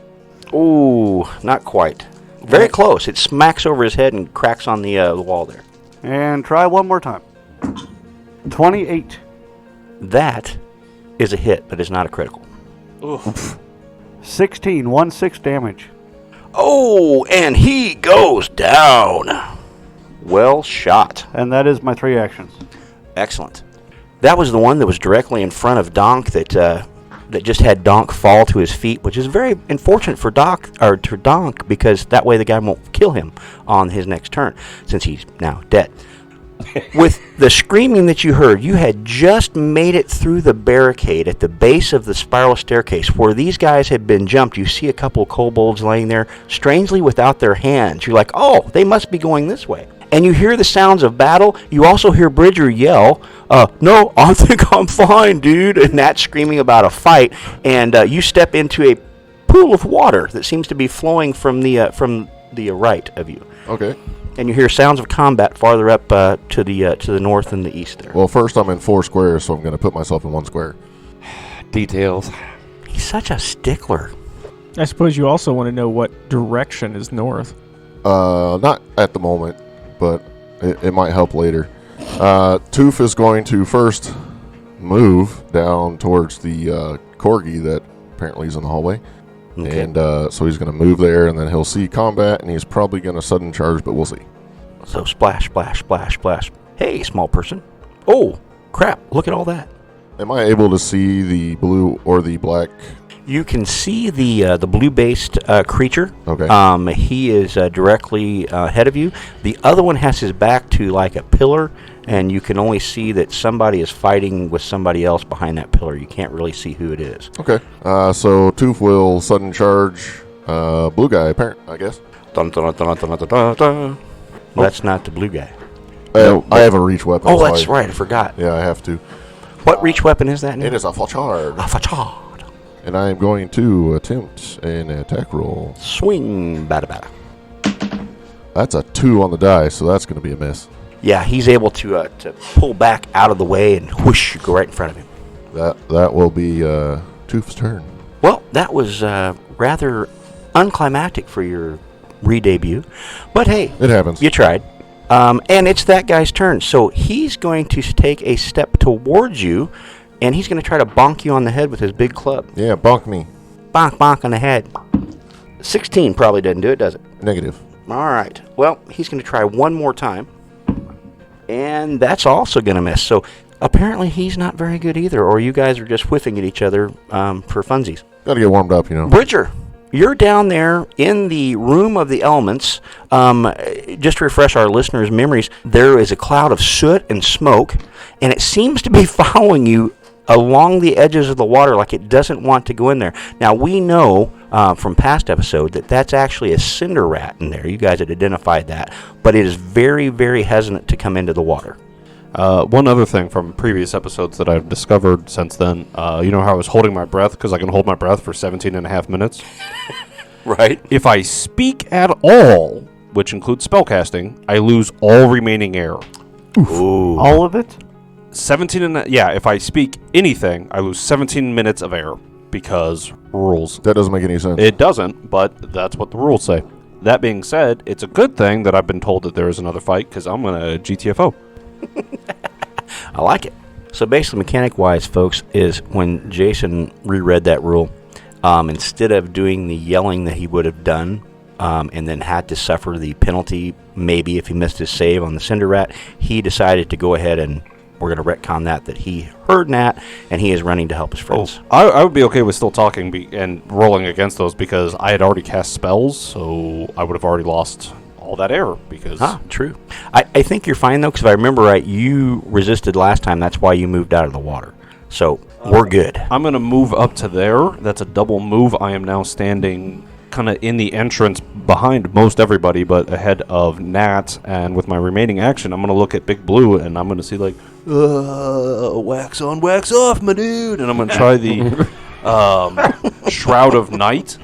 Ooh, not quite. Very close. It smacks over his head and cracks on the wall there. And try one more time. 28. That is a hit, but it's not a critical. Oof. 16. 1/6 damage. Oh, and he goes down. Well shot. And that is my 3 actions. Excellent. That was the one that was directly in front of Donk that just had Donk fall to his feet, which is very unfortunate for Donk, because that way the guy won't kill him on his next turn, since he's now dead. With the screaming that you heard, you had just made it through the barricade at the base of the spiral staircase where these guys had been jumped. You see a couple of kobolds laying there, strangely without their hands. You're like, oh, they must be going this way. And you hear the sounds of battle. You also hear Bridger yell, no, I think I'm fine, dude. And that's screaming about a fight. And you step into a pool of water that seems to be flowing from the right of you. Okay. And you hear sounds of combat farther up to the north and the east there. Well, first I'm in 4 squares, so I'm going to put myself in 1 square. Details. He's such a stickler. I suppose you also want to know what direction is north. Not at the moment, but it might help later. Toof is going to first move down towards the corgi that apparently is in the hallway. Okay. And so he's going to move there, and then he'll see combat, and he's probably going to sudden charge, but we'll see. So splash, splash, splash, splash. Hey, small person. Oh, crap. Look at all that. Am I able to see the blue or the black? You can see the blue-based creature. Okay. He is directly ahead of you. The other one has his back to like a pillar, and you can only see that somebody is fighting with somebody else behind that pillar. You can't really see who it is. Okay. So Toof will sudden charge blue guy, I guess. Dun, dun, dun, dun, dun, dun, dun. Well, that's not the blue guy. I have a reach weapon. Oh, that's right. I forgot. Yeah, I have to. What reach weapon is that now? It is a fachard. A fachard. And I am going to attempt an attack roll. Swing, bada bada. That's a 2 on the die, so that's going to be a miss. Yeah, he's able to pull back out of the way and whoosh, go right in front of him. That will be Toof's turn. Well, that was rather unclimactic for your re-debut. But hey, it happens. You tried. And it's that guy's turn. So he's going to take a step towards you, and he's going to try to bonk you on the head with his big club. Yeah, bonk me. Bonk, bonk on the head. 16 probably doesn't do it, does it? Negative. All right. Well, he's going to try one more time. And that's also going to miss. So apparently he's not very good either, or you guys are just whiffing at each other for funsies. Got to get warmed up, you know. Bridger, you're down there in the room of the elements. Just to refresh our listeners' memories, there is a cloud of soot and smoke, and it seems to be following you along the edges of the water like it doesn't want to go in there. Now, we know from past episode that that's actually a cinder rat in there. You guys had identified that. But it is very, very hesitant to come into the water. One other thing from previous episodes that I've discovered since then, you know how I was holding my breath because I can hold my breath for 17 and a half minutes? Right. If I speak at all, which includes spellcasting, I lose all remaining air. Ooh. All of it? 17 and if I speak anything, I lose 17 minutes of air because rules. That doesn't make any sense. It doesn't, but that's what the rules say. That being said, it's a good thing that I've been told that there is another fight because I'm going to GTFO. I like it. So basically, mechanic-wise, folks, is when Jason reread that rule, instead of doing the yelling that he would have done and then had to suffer the penalty, maybe if he missed his save on the Cinder Rat, he decided to go ahead and we're going to retcon that he heard Nat and he is running to help his friends. I would be okay with still talking and rolling against those because I had already cast spells, so I would have already lost all that air because... True. I think you're fine, though, because if I remember right, you resisted last time. That's why you moved out of the water. So we're good. I'm going to move up to there. That's a double move. I am now standing kind of in the entrance behind most everybody, but ahead of Nat. And with my remaining action, I'm going to look at Big Blue, and I'm going to see, like, wax on, wax off, my dude. And I'm going to try the Shroud of Night,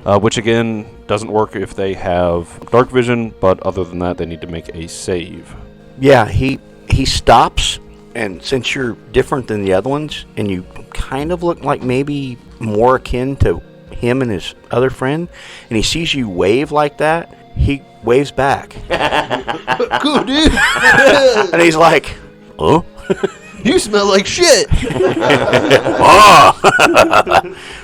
which, again, doesn't work if they have dark vision, but other than that, they need to make a save. Yeah, he stops, and since you're different than the other ones, and you kind of look like maybe more akin to him and his other friend, and he sees you wave like that, he waves back. Cool, dude. And he's like, huh? You smell like shit. Oh.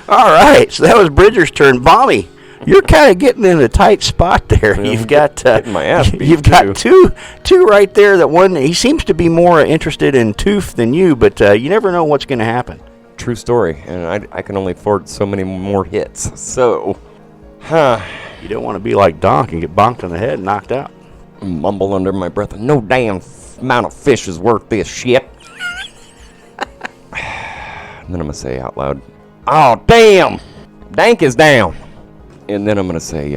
All right, so that was Bridger's turn. Bommy, you're kind of getting in a tight spot there. Yeah, You've got my ass beat you've got two right there. That one, he seems to be more interested in Tooth than you, but you never know what's going to happen. True story, and I can only afford so many more hits. So, You don't want to be like Donk and get bonked on the head and knocked out. mumble under my breath. No damn amount of fish is worth this shit. And then I'm gonna say out loud, "Oh damn, Dank is down." And then I'm gonna say,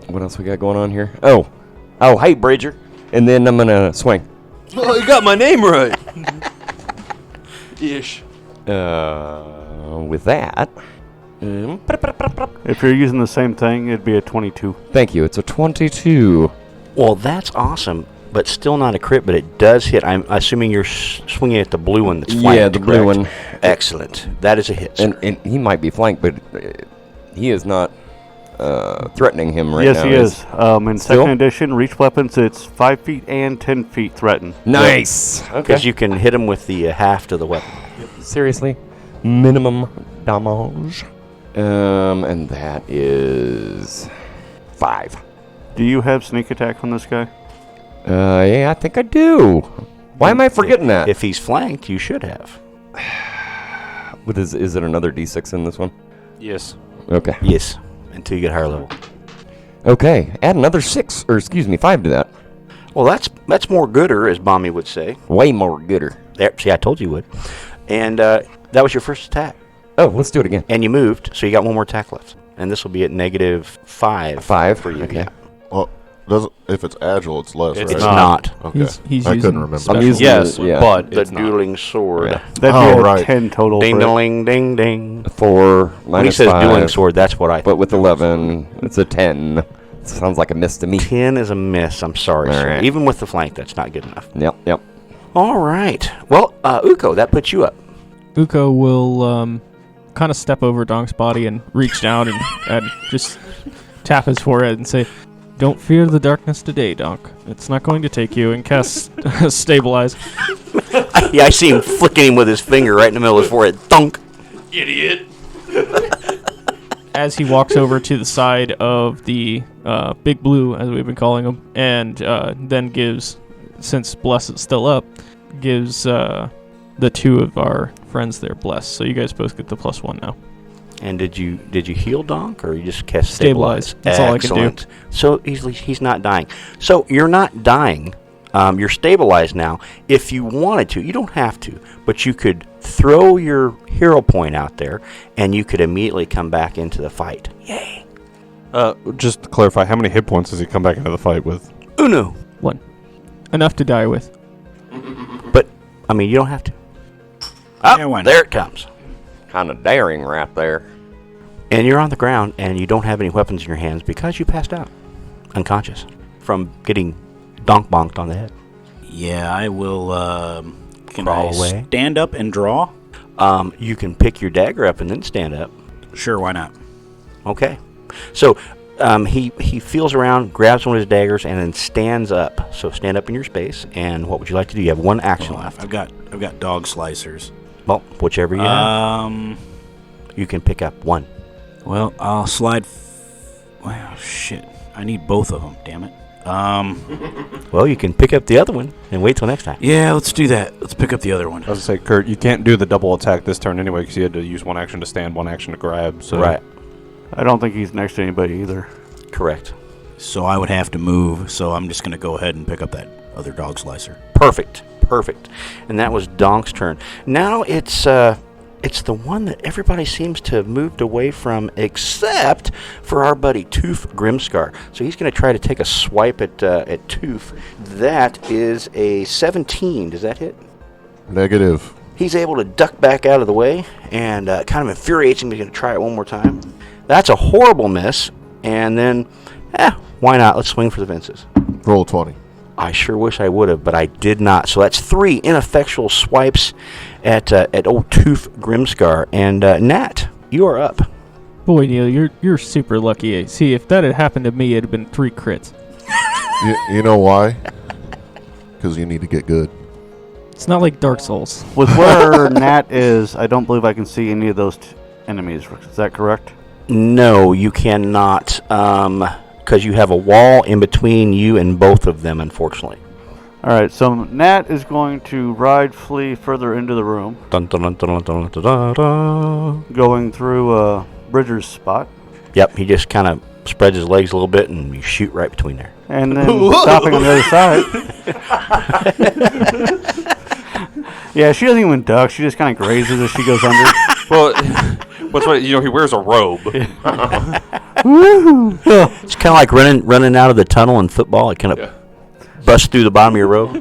what else we got going on here? Oh, hey Bridger. And then I'm gonna swing. Oh, you got my name right. Ish. With that, If you're using the same thing, it'd be a 22. thank you. It's a 22. Well, that's awesome, but still not a crit, but it does hit. I'm assuming you're swinging at the blue one that's flanked. Yeah, the blue correct? one. Excellent. That is a hit, sir. And he might be flanked, but he is not threatening him right now. Yes, he is. In Still? second edition, reach weapons, it's 5 feet and 10 feet threatened. Nice. Okay. Because you can hit him with the haft of the weapon. Seriously, minimum damage. And that is 5. Do you have sneak attack on this guy? Yeah, I think I do. Why am I forgetting that? If he's flanked, you should have. What is it another D6 in this one? Yes. Okay. Yes, until you get higher level. Okay, add another 5 to that. Well, that's more gooder, as Bommy would say. Way more gooder. There, see, I told you would. And that was your first attack. Oh, let's do it again. And you moved, so you got one more attack left. And this will be at -5. 5 for you. Okay. Yeah. Well, if it's agile, it's less, It's right? It's not. Okay. He's I using couldn't remember. special- I'm using Yes, yeah. but The it's not. dueling sword. Yeah. That'd Oh, be a right. 10 total. Ding, for it. ding, ding, ding. 4 When he minus says 5, dueling sword, that's what I but with 11, it's a 10. Sounds like a miss to me. 10 is a miss. I'm sorry, All sir. right. Even with the flank, that's not good enough. Yep. All right. Well, Uko, that puts you up. Uko will kind of step over Donk's body and reach down and just tap his forehead and say, Don't fear the darkness today, Donk. It's not going to take you. And cast Stabilize. Yeah, I see him flicking him with his finger right in the middle of his forehead. Thunk. Idiot. As he walks over to the side of the Big Blue, as we've been calling him, and then gives, since Bless is still up, gives the two of our friends there Bless. So you guys both get the +1 now. And did you heal Donk, or you just cast Stabilize? That's all I can do. So he's not dying. So you're not dying. You're stabilized now. If you wanted to, you don't have to, but you could throw your hero point out there, and you could immediately come back into the fight. Yay! Just to clarify, how many hit points does he come back into the fight with? Uno. 1. Enough to die with. But I mean, you don't have to. Yeah, why not? There it comes. Kind of daring right there. And you're on the ground, and you don't have any weapons in your hands because you passed out, unconscious, from getting donk-bonked on the head. Yeah, I will. Can Crawl I away? stand up and draw? You can pick your dagger up and then stand up. Sure, why not? Okay. So he feels around, grabs one of his daggers, and then stands up. So stand up in your space. And what would you like to do? You have one action left. I've got dog slicers. Well, whichever you have. You can pick up one. Well, I'll slide. Wow, shit! I need both of them. Damn it. Well, you can pick up the other one and wait till next time. Yeah, let's do that. Let's pick up the other one. I was going to say, Kurt, you can't do the double attack this turn anyway because you had to use one action to stand, one action to grab. So. Right. I don't think he's next to anybody either. Correct. So I would have to move. So I'm just going to go ahead and pick up that other dog slicer. Perfect. And that was Donk's turn. Now it's the one that everybody seems to have moved away from, except for our buddy Toof Grimscar. So he's going to try to take a swipe at Toof. That is a 17. Does that hit? Negative. He's able to duck back out of the way, and kind of infuriates him. He's going to try it one more time. That's a horrible miss. And then, why not? Let's swing for the fences. Roll 20. I sure wish I would have, but I did not. So that's 3 ineffectual swipes at old Toof Grimscar. And Nat, you are up. Boy, Neil, you're super lucky. See, if that had happened to me, it'd have been 3 crits. You know why? Because you need to get good. It's not like Dark Souls. With where Nat is, I don't believe I can see any of those enemies. Is that correct? No, you cannot, because you have a wall in between you and both of them, unfortunately. All right, so Nat is going to flee further into the room. Dun, dun, dun, dun, dun, dun, dun, dun. Going through Bridger's spot. Yep, he just kind of spreads his legs a little bit, and you shoot right between there. And then stopping on the other side. Yeah, she doesn't even duck. She just kind of grazes as she goes under. Well, what's what he wears a robe. It's kind of like running out of the tunnel in football. It kind of busts through the bottom of your robe.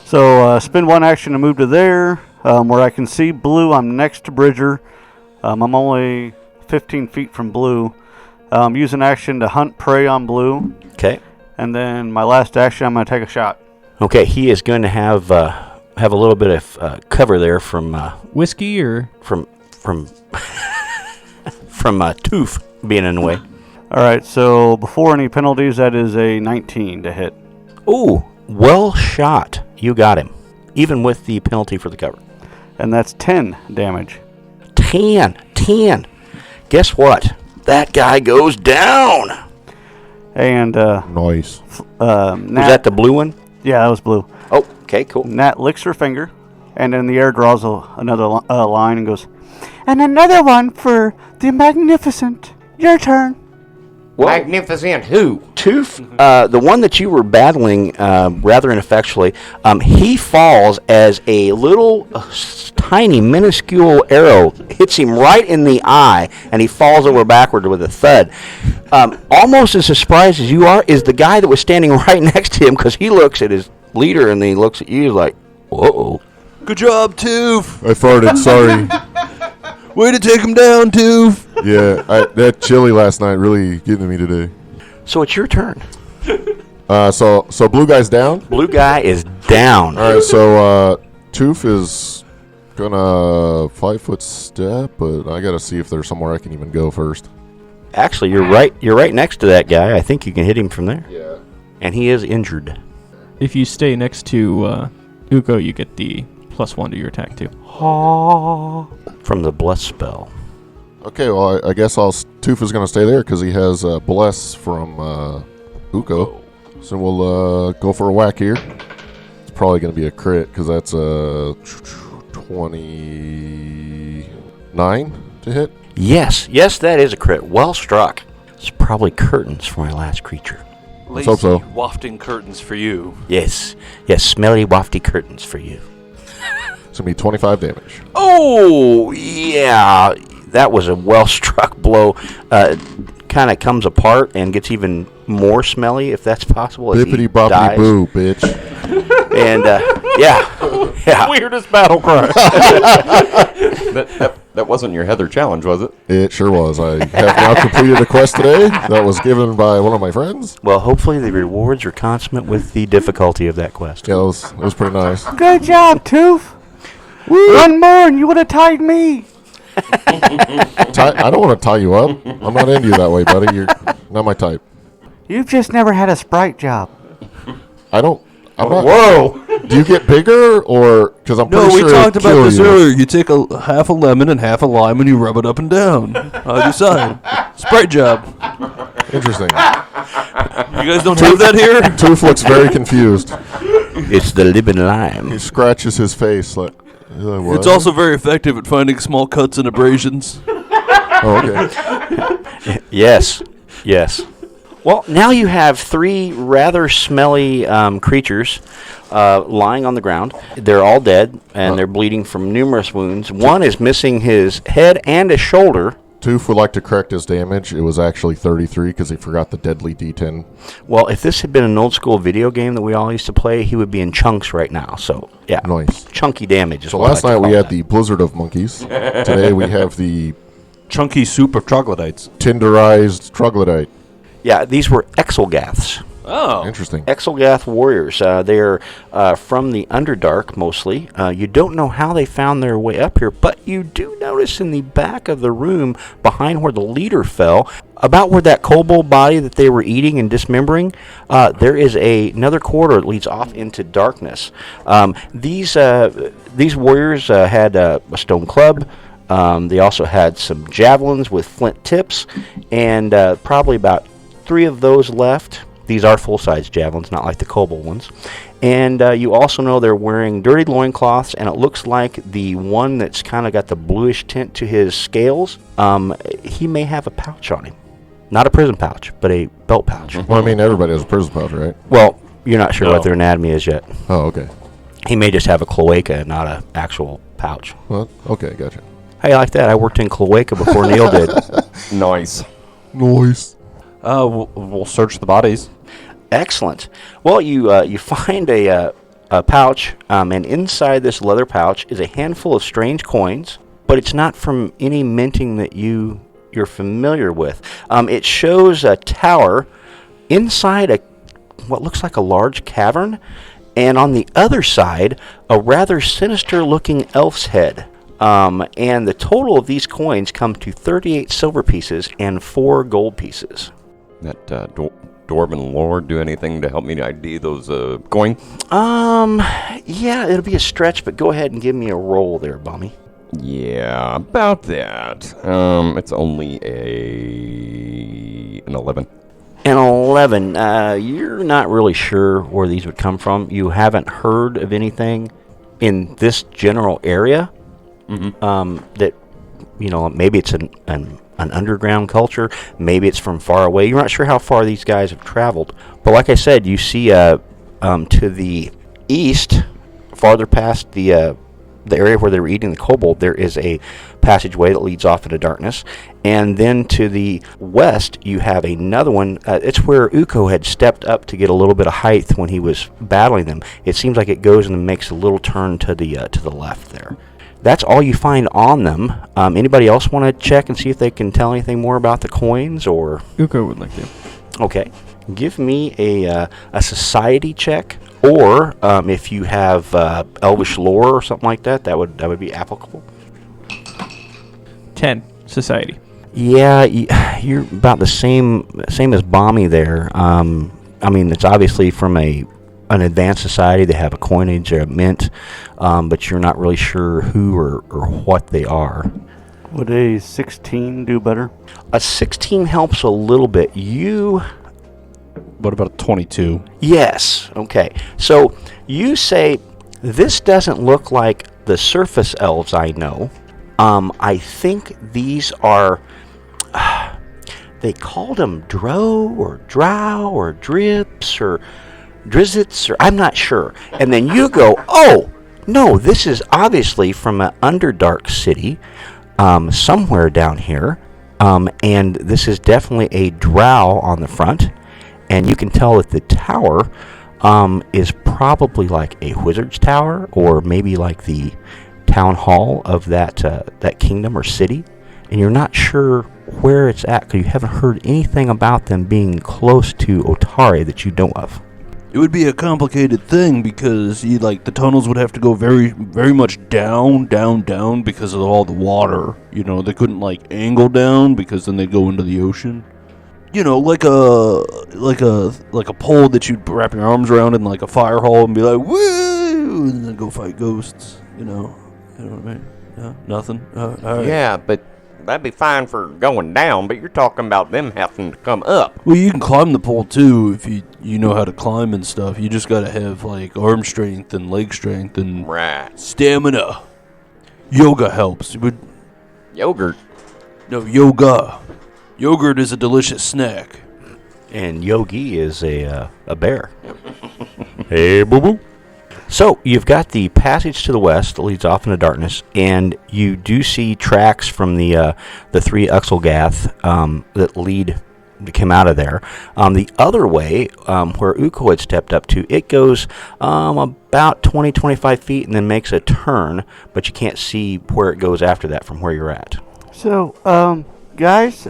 So spend one action to move to there, where I can see Blue. I'm next to Bridger. I'm only 15 feet from Blue. Use an action to hunt prey on Blue. Okay. And then my last action, I'm going to take a shot. Okay, he is going to have a little bit of cover there from whiskey or from Toof being in the way. All right, so before any penalties, that is a 19 to hit. Ooh, well shot. You got him, even with the penalty for the cover. And that's 10 damage. 10. Guess what? That guy goes down. And Nice. Nat, Was that the blue one? Yeah, that was Blue. Oh, okay, cool. Nat licks her finger, and in the air draws another line and goes, and another one for the Magnificent. Your turn. Well, Magnificent who? Toof, the one that you were battling rather ineffectually, he falls as a little tiny, minuscule arrow hits him right in the eye, and he falls over backward with a thud. Almost as surprised as you are is the guy that was standing right next to him, because he looks at his leader and then he looks at you like, whoa. Good job, Toof. I farted, sorry. Way to take him down, Toof. Yeah, that chili last night really getting to me today. So it's your turn. So blue guy's down? Blue guy is down. All right, so Toof is gonna 5-foot step, but I gotta see if there's somewhere I can even go first. Actually, you're right. You're right next to that guy. I think you can hit him from there. Yeah. And he is injured. If you stay next to Uko, you get the +1 to your attack too. From the bless spell. Okay, well, I guess Toof is going to stay there because he has Bless from Uko. So we'll go for a whack here. It's probably going to be a crit because that's a 29 to hit. Yes, that is a crit. Well struck. It's probably curtains for my last creature. Let's hope so. Wafting curtains for you. Yes, smelly, wafty curtains for you. It's going to be 25 damage. Oh, yeah. That was a well-struck blow. Kind of comes apart and gets even more smelly, if that's possible. Bippity boppity boo, bitch. And, yeah. Weirdest battle cry. That wasn't your Heather challenge, was it? It sure was. I have now completed a quest today that was given by one of my friends. Well, hopefully the rewards are consummate with the difficulty of that quest. Yeah, it was pretty nice. Good job, Toof. One more and you would have tied me. I don't want to tie you up. I'm not into you that way, buddy. You're not my type. You've just never had a sprite job. I'm not. Whoa! Do you get bigger, or because I'm pretty No, we sure talked it'd about kill this you. earlier. You take a half a lemon and half a lime and you rub it up and down. How'd you decide? Sprite job. Interesting. You guys don't have that here? Toof looks very confused. It's the living lime. He scratches his face like. What? It's also very effective at finding small cuts and abrasions. Oh, okay. Yes. Well, now you have 3 rather smelly creatures lying on the ground. They're all dead, and they're bleeding from numerous wounds. One is missing his head and his shoulder. Toof would like to correct his damage. It was actually 33 because he forgot the deadly D10. Well, if this had been an old school video game that we all used to play, he would be in chunks right now. So, yeah. Nice. Chunky damage is So what I last like to night we call had that. the Blizzard of Monkeys. Today we have the Chunky soup of troglodytes. Tenderized Troglodyte. Yeah, these were Exelgaths. Oh. Interesting. Exelgath warriors. They're from the Underdark, mostly. You don't know how they found their way up here, but you do notice in the back of the room, behind where the leader fell, about where that kobold body that they were eating and dismembering, there is another corridor that leads off into darkness. These warriors had a stone club. They also had some javelins with flint tips, and probably about 3 of those left. These are full-size javelins, not like the kobold ones. And you also know they're wearing dirty loincloths, and it looks like the one that's kind of got the bluish tint to his scales, he may have a pouch on him. Not a prison pouch, but a belt pouch. Well, I mean, everybody has a prison pouch, right? Well, you're not sure No. what their anatomy is yet. Oh, okay. He may just have a cloaca, not an actual pouch. Well, okay, gotcha. Hey, I like that. I worked in cloaca before Neil did. Nice. Nice. We'll search the bodies. Excellent. Well, you find a pouch, and inside this leather pouch is a handful of strange coins, but it's not from any minting that you're familiar with. It shows a tower inside what looks like a large cavern, and on the other side, a rather sinister-looking elf's head. And the total of these coins come to 38 silver pieces and 4 gold pieces. That Dwarven lore do anything to help me ID those coins? Yeah, it'll be a stretch, but go ahead and give me a roll there, Bummy. Yeah, about that. It's only an 11. An 11. You're not really sure where these would come from. You haven't heard of anything in this general area that, maybe it's an underground culture. Maybe it's from far away. You're not sure how far these guys have traveled. But like I said, you see to the east, farther past the area where they were eating the kobold, there is a passageway that leads off into darkness. And then to the west, you have another one. It's where Uko had stepped up to get a little bit of height when he was battling them. It seems like it goes and makes a little turn to the left there. That's all you find on them. Anybody else want to check and see if they can tell anything more about the coins, or? Uko would like to. Okay. Give me a society check, or if you have Elvish lore or something like that, that would be applicable. 10. Society. Yeah, you're about the same as Bommy there. I mean, it's obviously from an advanced society. They have a coinage or a mint, but you're not really sure who or what they are. Would a 16 do better? A 16 helps a little bit. What about a 22? Yes. Okay. So you say this doesn't look like the surface elves I know. I think these are. They called them Dro or Drow or Drips or Drizzits or I'm not sure. And then you go, oh no, this is obviously from an Underdark city, somewhere down here, and this is definitely a Drow on the front. And you can tell that the tower is probably like a wizard's tower, or maybe like the town hall of that kingdom or city. And you're not sure where it's at because you haven't heard anything about them being close to Otari that you know of. It would be a complicated thing because the tunnels would have to go very, very much down because of all the water. They couldn't angle down because then they'd go into the ocean. Like a pole that you'd wrap your arms around in like a fire hall and be like, woo, and then go fight ghosts. You know what I mean? No, nothing. All right. Yeah, but that'd be fine for going down. But you're talking about them having to come up. Well, you can climb the pole too if you know how to climb and stuff. You just gotta have arm strength and leg strength and stamina. Yoga helps. Yogurt? No, yoga. Yogurt is a delicious snack. And Yogi is a bear. Hey, boo-boo. So, you've got the passage to the west that leads off into darkness, and you do see tracks from the three Uxelgath that come out of there. The other way, where Uko had stepped up to, it goes about 20-25 feet and then makes a turn, but you can't see where it goes after that from where you're at. So, guys,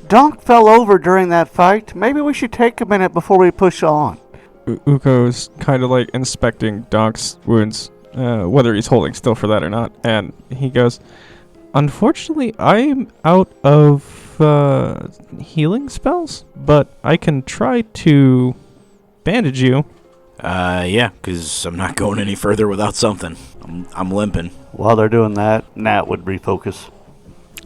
Donk fell over during that fight. Maybe we should take a minute before we push on. Uko's kind of inspecting Donk's wounds, whether he's holding still for that or not. And he goes, unfortunately, I'm out of healing spells, but I can try to bandage you. Yeah, because I'm not going any further without something. I'm limping. While they're doing that, Nat would refocus.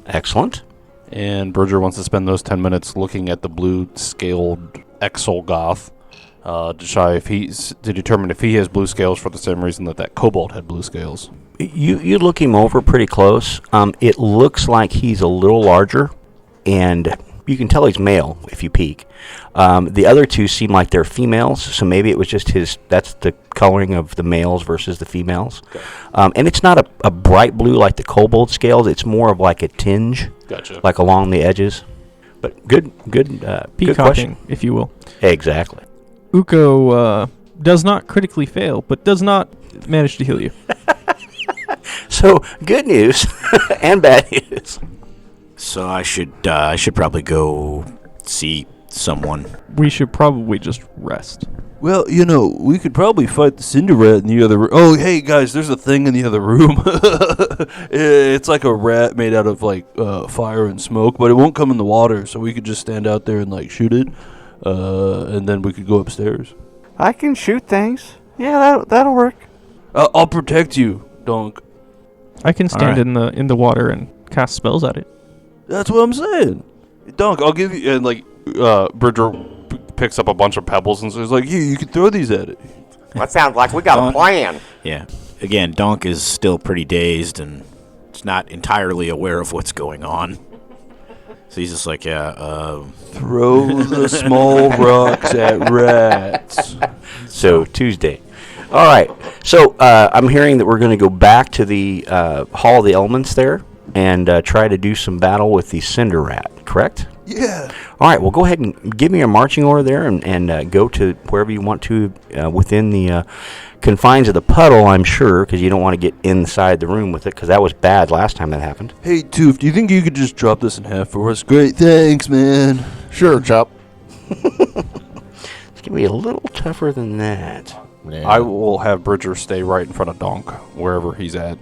Excellent. And Bridger wants to spend those 10 minutes looking at the blue-scaled Exolgoth to determine if he has blue scales for the same reason that kobold had blue scales. You look him over pretty close. It looks like he's a little larger, and you can tell he's male if you peek. The other two seem like they're females, so maybe it was just that's the coloring of the males versus the females. Okay. And it's not a bright blue like the kobold scales. It's more of like a tinge, like along the edges. But good question, if you will. Exactly. Uko does not critically fail, but does not manage to heal you. So, good news and bad news. So I should probably go see someone. We should probably just rest. Well, we could probably fight the Cinder Rat in the other room. Oh, hey, guys, there's a thing in the other room. It's like a rat made out of, fire and smoke, but it won't come in the water, so we could just stand out there and, shoot it, and then we could go upstairs. I can shoot things. Yeah, that'll work. I'll protect you, Donk. I can stand in the water and cast spells at it. That's what I'm saying. Donk, I'll give you... And, Bridger picks up a bunch of pebbles and says, you can throw these at it. That sounds like we got a plan. Yeah. Again, Donk is still pretty dazed and is not entirely aware of what's going on. So he's just throw the small rocks at rats. So, Tuesday. All right. So, I'm hearing that we're going to go back to the Hall of the Elements there and try to do some battle with the Cinder Rat, correct? Yeah. All right. Well, go ahead and give me a marching order there and go to wherever you want to within the confines of the puddle, I'm sure, because you don't want to get inside the room with it, because that was bad last time that happened. Hey, Toof, do you think you could just drop this in half for us? Great, thanks, man. Sure, Chop. It's going to be a little tougher than that. Yeah. I will have Bridger stay right in front of Donk, wherever he's at.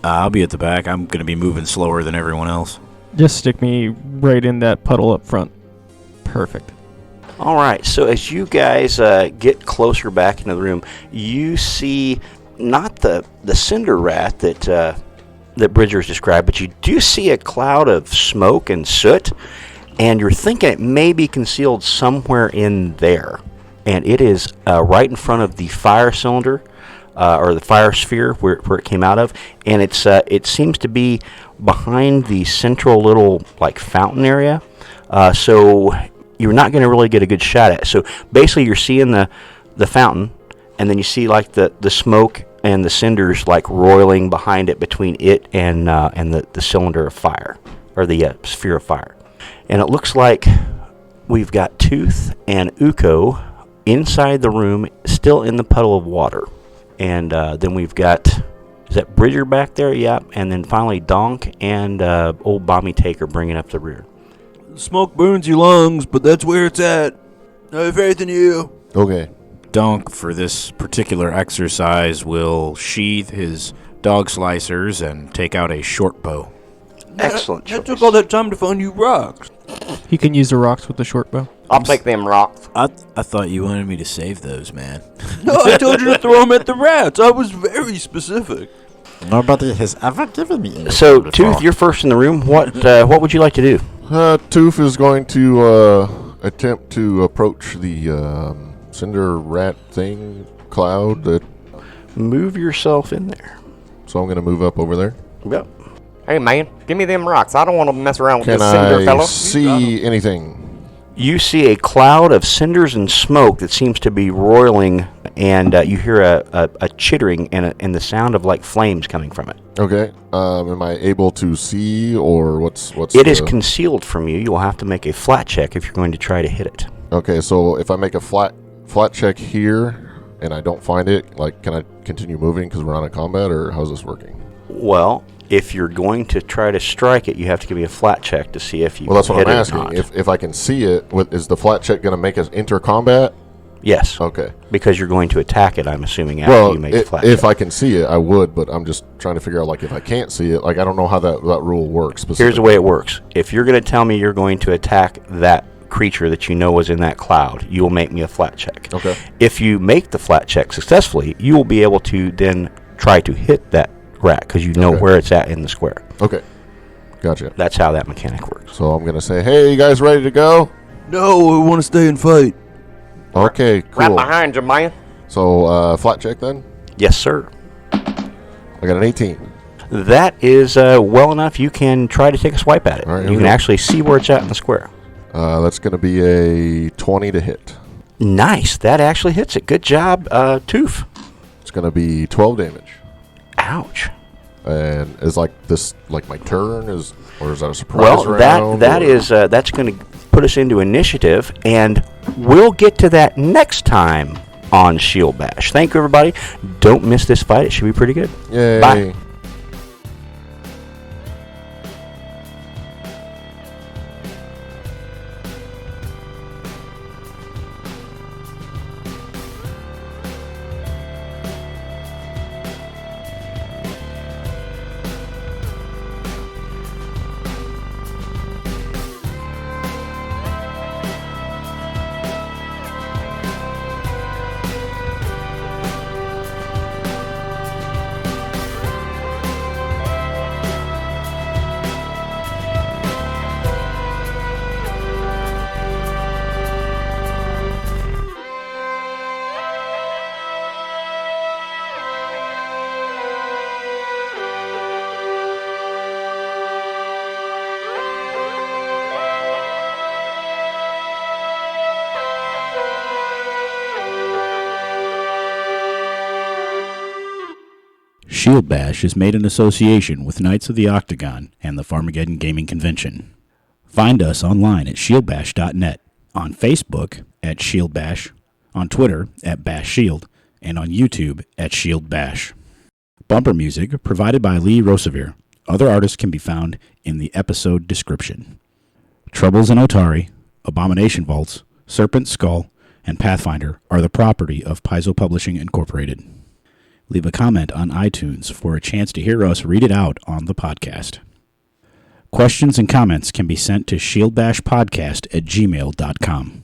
I'll be at the back. I'm going to be moving slower than everyone else. Just stick me right in that puddle up front. Perfect. All right, so as you guys get closer back into the room, you see not the cinder rat that Bridger's described, but you do see a cloud of smoke and soot, and you're thinking it may be concealed somewhere in there. And it is right in front of the fire cylinder, or the fire sphere where it came out of, and it seems to be behind the central little like fountain area. So you're not going to really get a good shot at it. So basically you're seeing the fountain, and then you see like the smoke and the cinders like roiling behind it between it and the cylinder of fire, or the sphere of fire. And it looks like we've got Tooth and Uko inside the room, still in the puddle of water. And then we've got, is that Bridger back there? Yep. And then finally Donk and old Bommy Taker bringing up the rear. Smoke burns your lungs, but that's where it's at. I have faith in you. Okay. Donk, for this particular exercise, will sheathe his dog slicers and take out a short bow. Excellent choice. That took all that time to find you rocks. He can use the rocks with the short bow. I'll take them rocks. I thought you wanted me to save those, man. No, I told you to throw them at the rats. I was very specific. Nobody has ever given me anything So, before. Tooth, you're first in the room. What would you like to do? Tooth is going to attempt to approach the cinder rat thing cloud. Move yourself in there. So I'm going to move up over there. Yep. Hey, man, give me them rocks. I don't want to mess around with Can this cinder I fella. see anything? You see a cloud of cinders and smoke that seems to be roiling, and you hear a chittering and the sound of like flames coming from it. Okay. Am I able to see, or what's? It is concealed from you. You will have to make a flat check if you're going to try to hit it. Okay, so if I make a flat check here and I don't find it, like, can I continue moving because we're on a combat, or how's this working? Well, if you're going to try to strike it, you have to give me a flat check to see if you Well, that's can what hit I'm it or asking. not. If I can see it, is the flat check going to make us enter combat? Yes. Okay. Because you're going to attack it, I'm assuming, after Well, you make the flat if check. I can see it, I would, but I'm just trying to figure out, like, if I can't see it, like, I don't know how that rule works specifically. Here's the way it works. If you're going to tell me you're going to attack that creature that you know was in that cloud, you will make me a flat check. Okay. If you make the flat check successfully, you will be able to then try to hit that rat because you know where it's at in the square. Okay. Gotcha. That's how that mechanic works. So I'm going to say, hey, you guys ready to go? No, I want to stay and fight. Okay, Right cool. behind you, man. So, flat check then? Yes, sir. I got an 18. That is well enough. You can try to take a swipe at it. All right, here you we can go. actually see where it's at in the square. That's going to be a 20 to hit. Nice. That actually hits it. Good job, Toof. It's going to be 12 damage. Ouch. And is this like my turn, or is that a surprise Well, round? that's going to put us into initiative, and we'll get to that next time on Shield Bash. Thank you, everybody. Don't miss this fight. It should be pretty good. Yay. Bye. Shield Bash is made in association with Knights of the Octagon and the Farmageddon Gaming Convention. Find us online at shieldbash.net, on Facebook at Shield Bash, on Twitter at Bash Shield, and on YouTube at Shield Bash. Bumper music provided by Lee Rosevere. Other artists can be found in the episode description. Troubles in Otari, Abomination Vaults, Serpent Skull, and Pathfinder are the property of Paizo Publishing Incorporated. Leave a comment on iTunes for a chance to hear us read it out on the podcast. Questions and comments can be sent to shieldbashpodcast@gmail.com.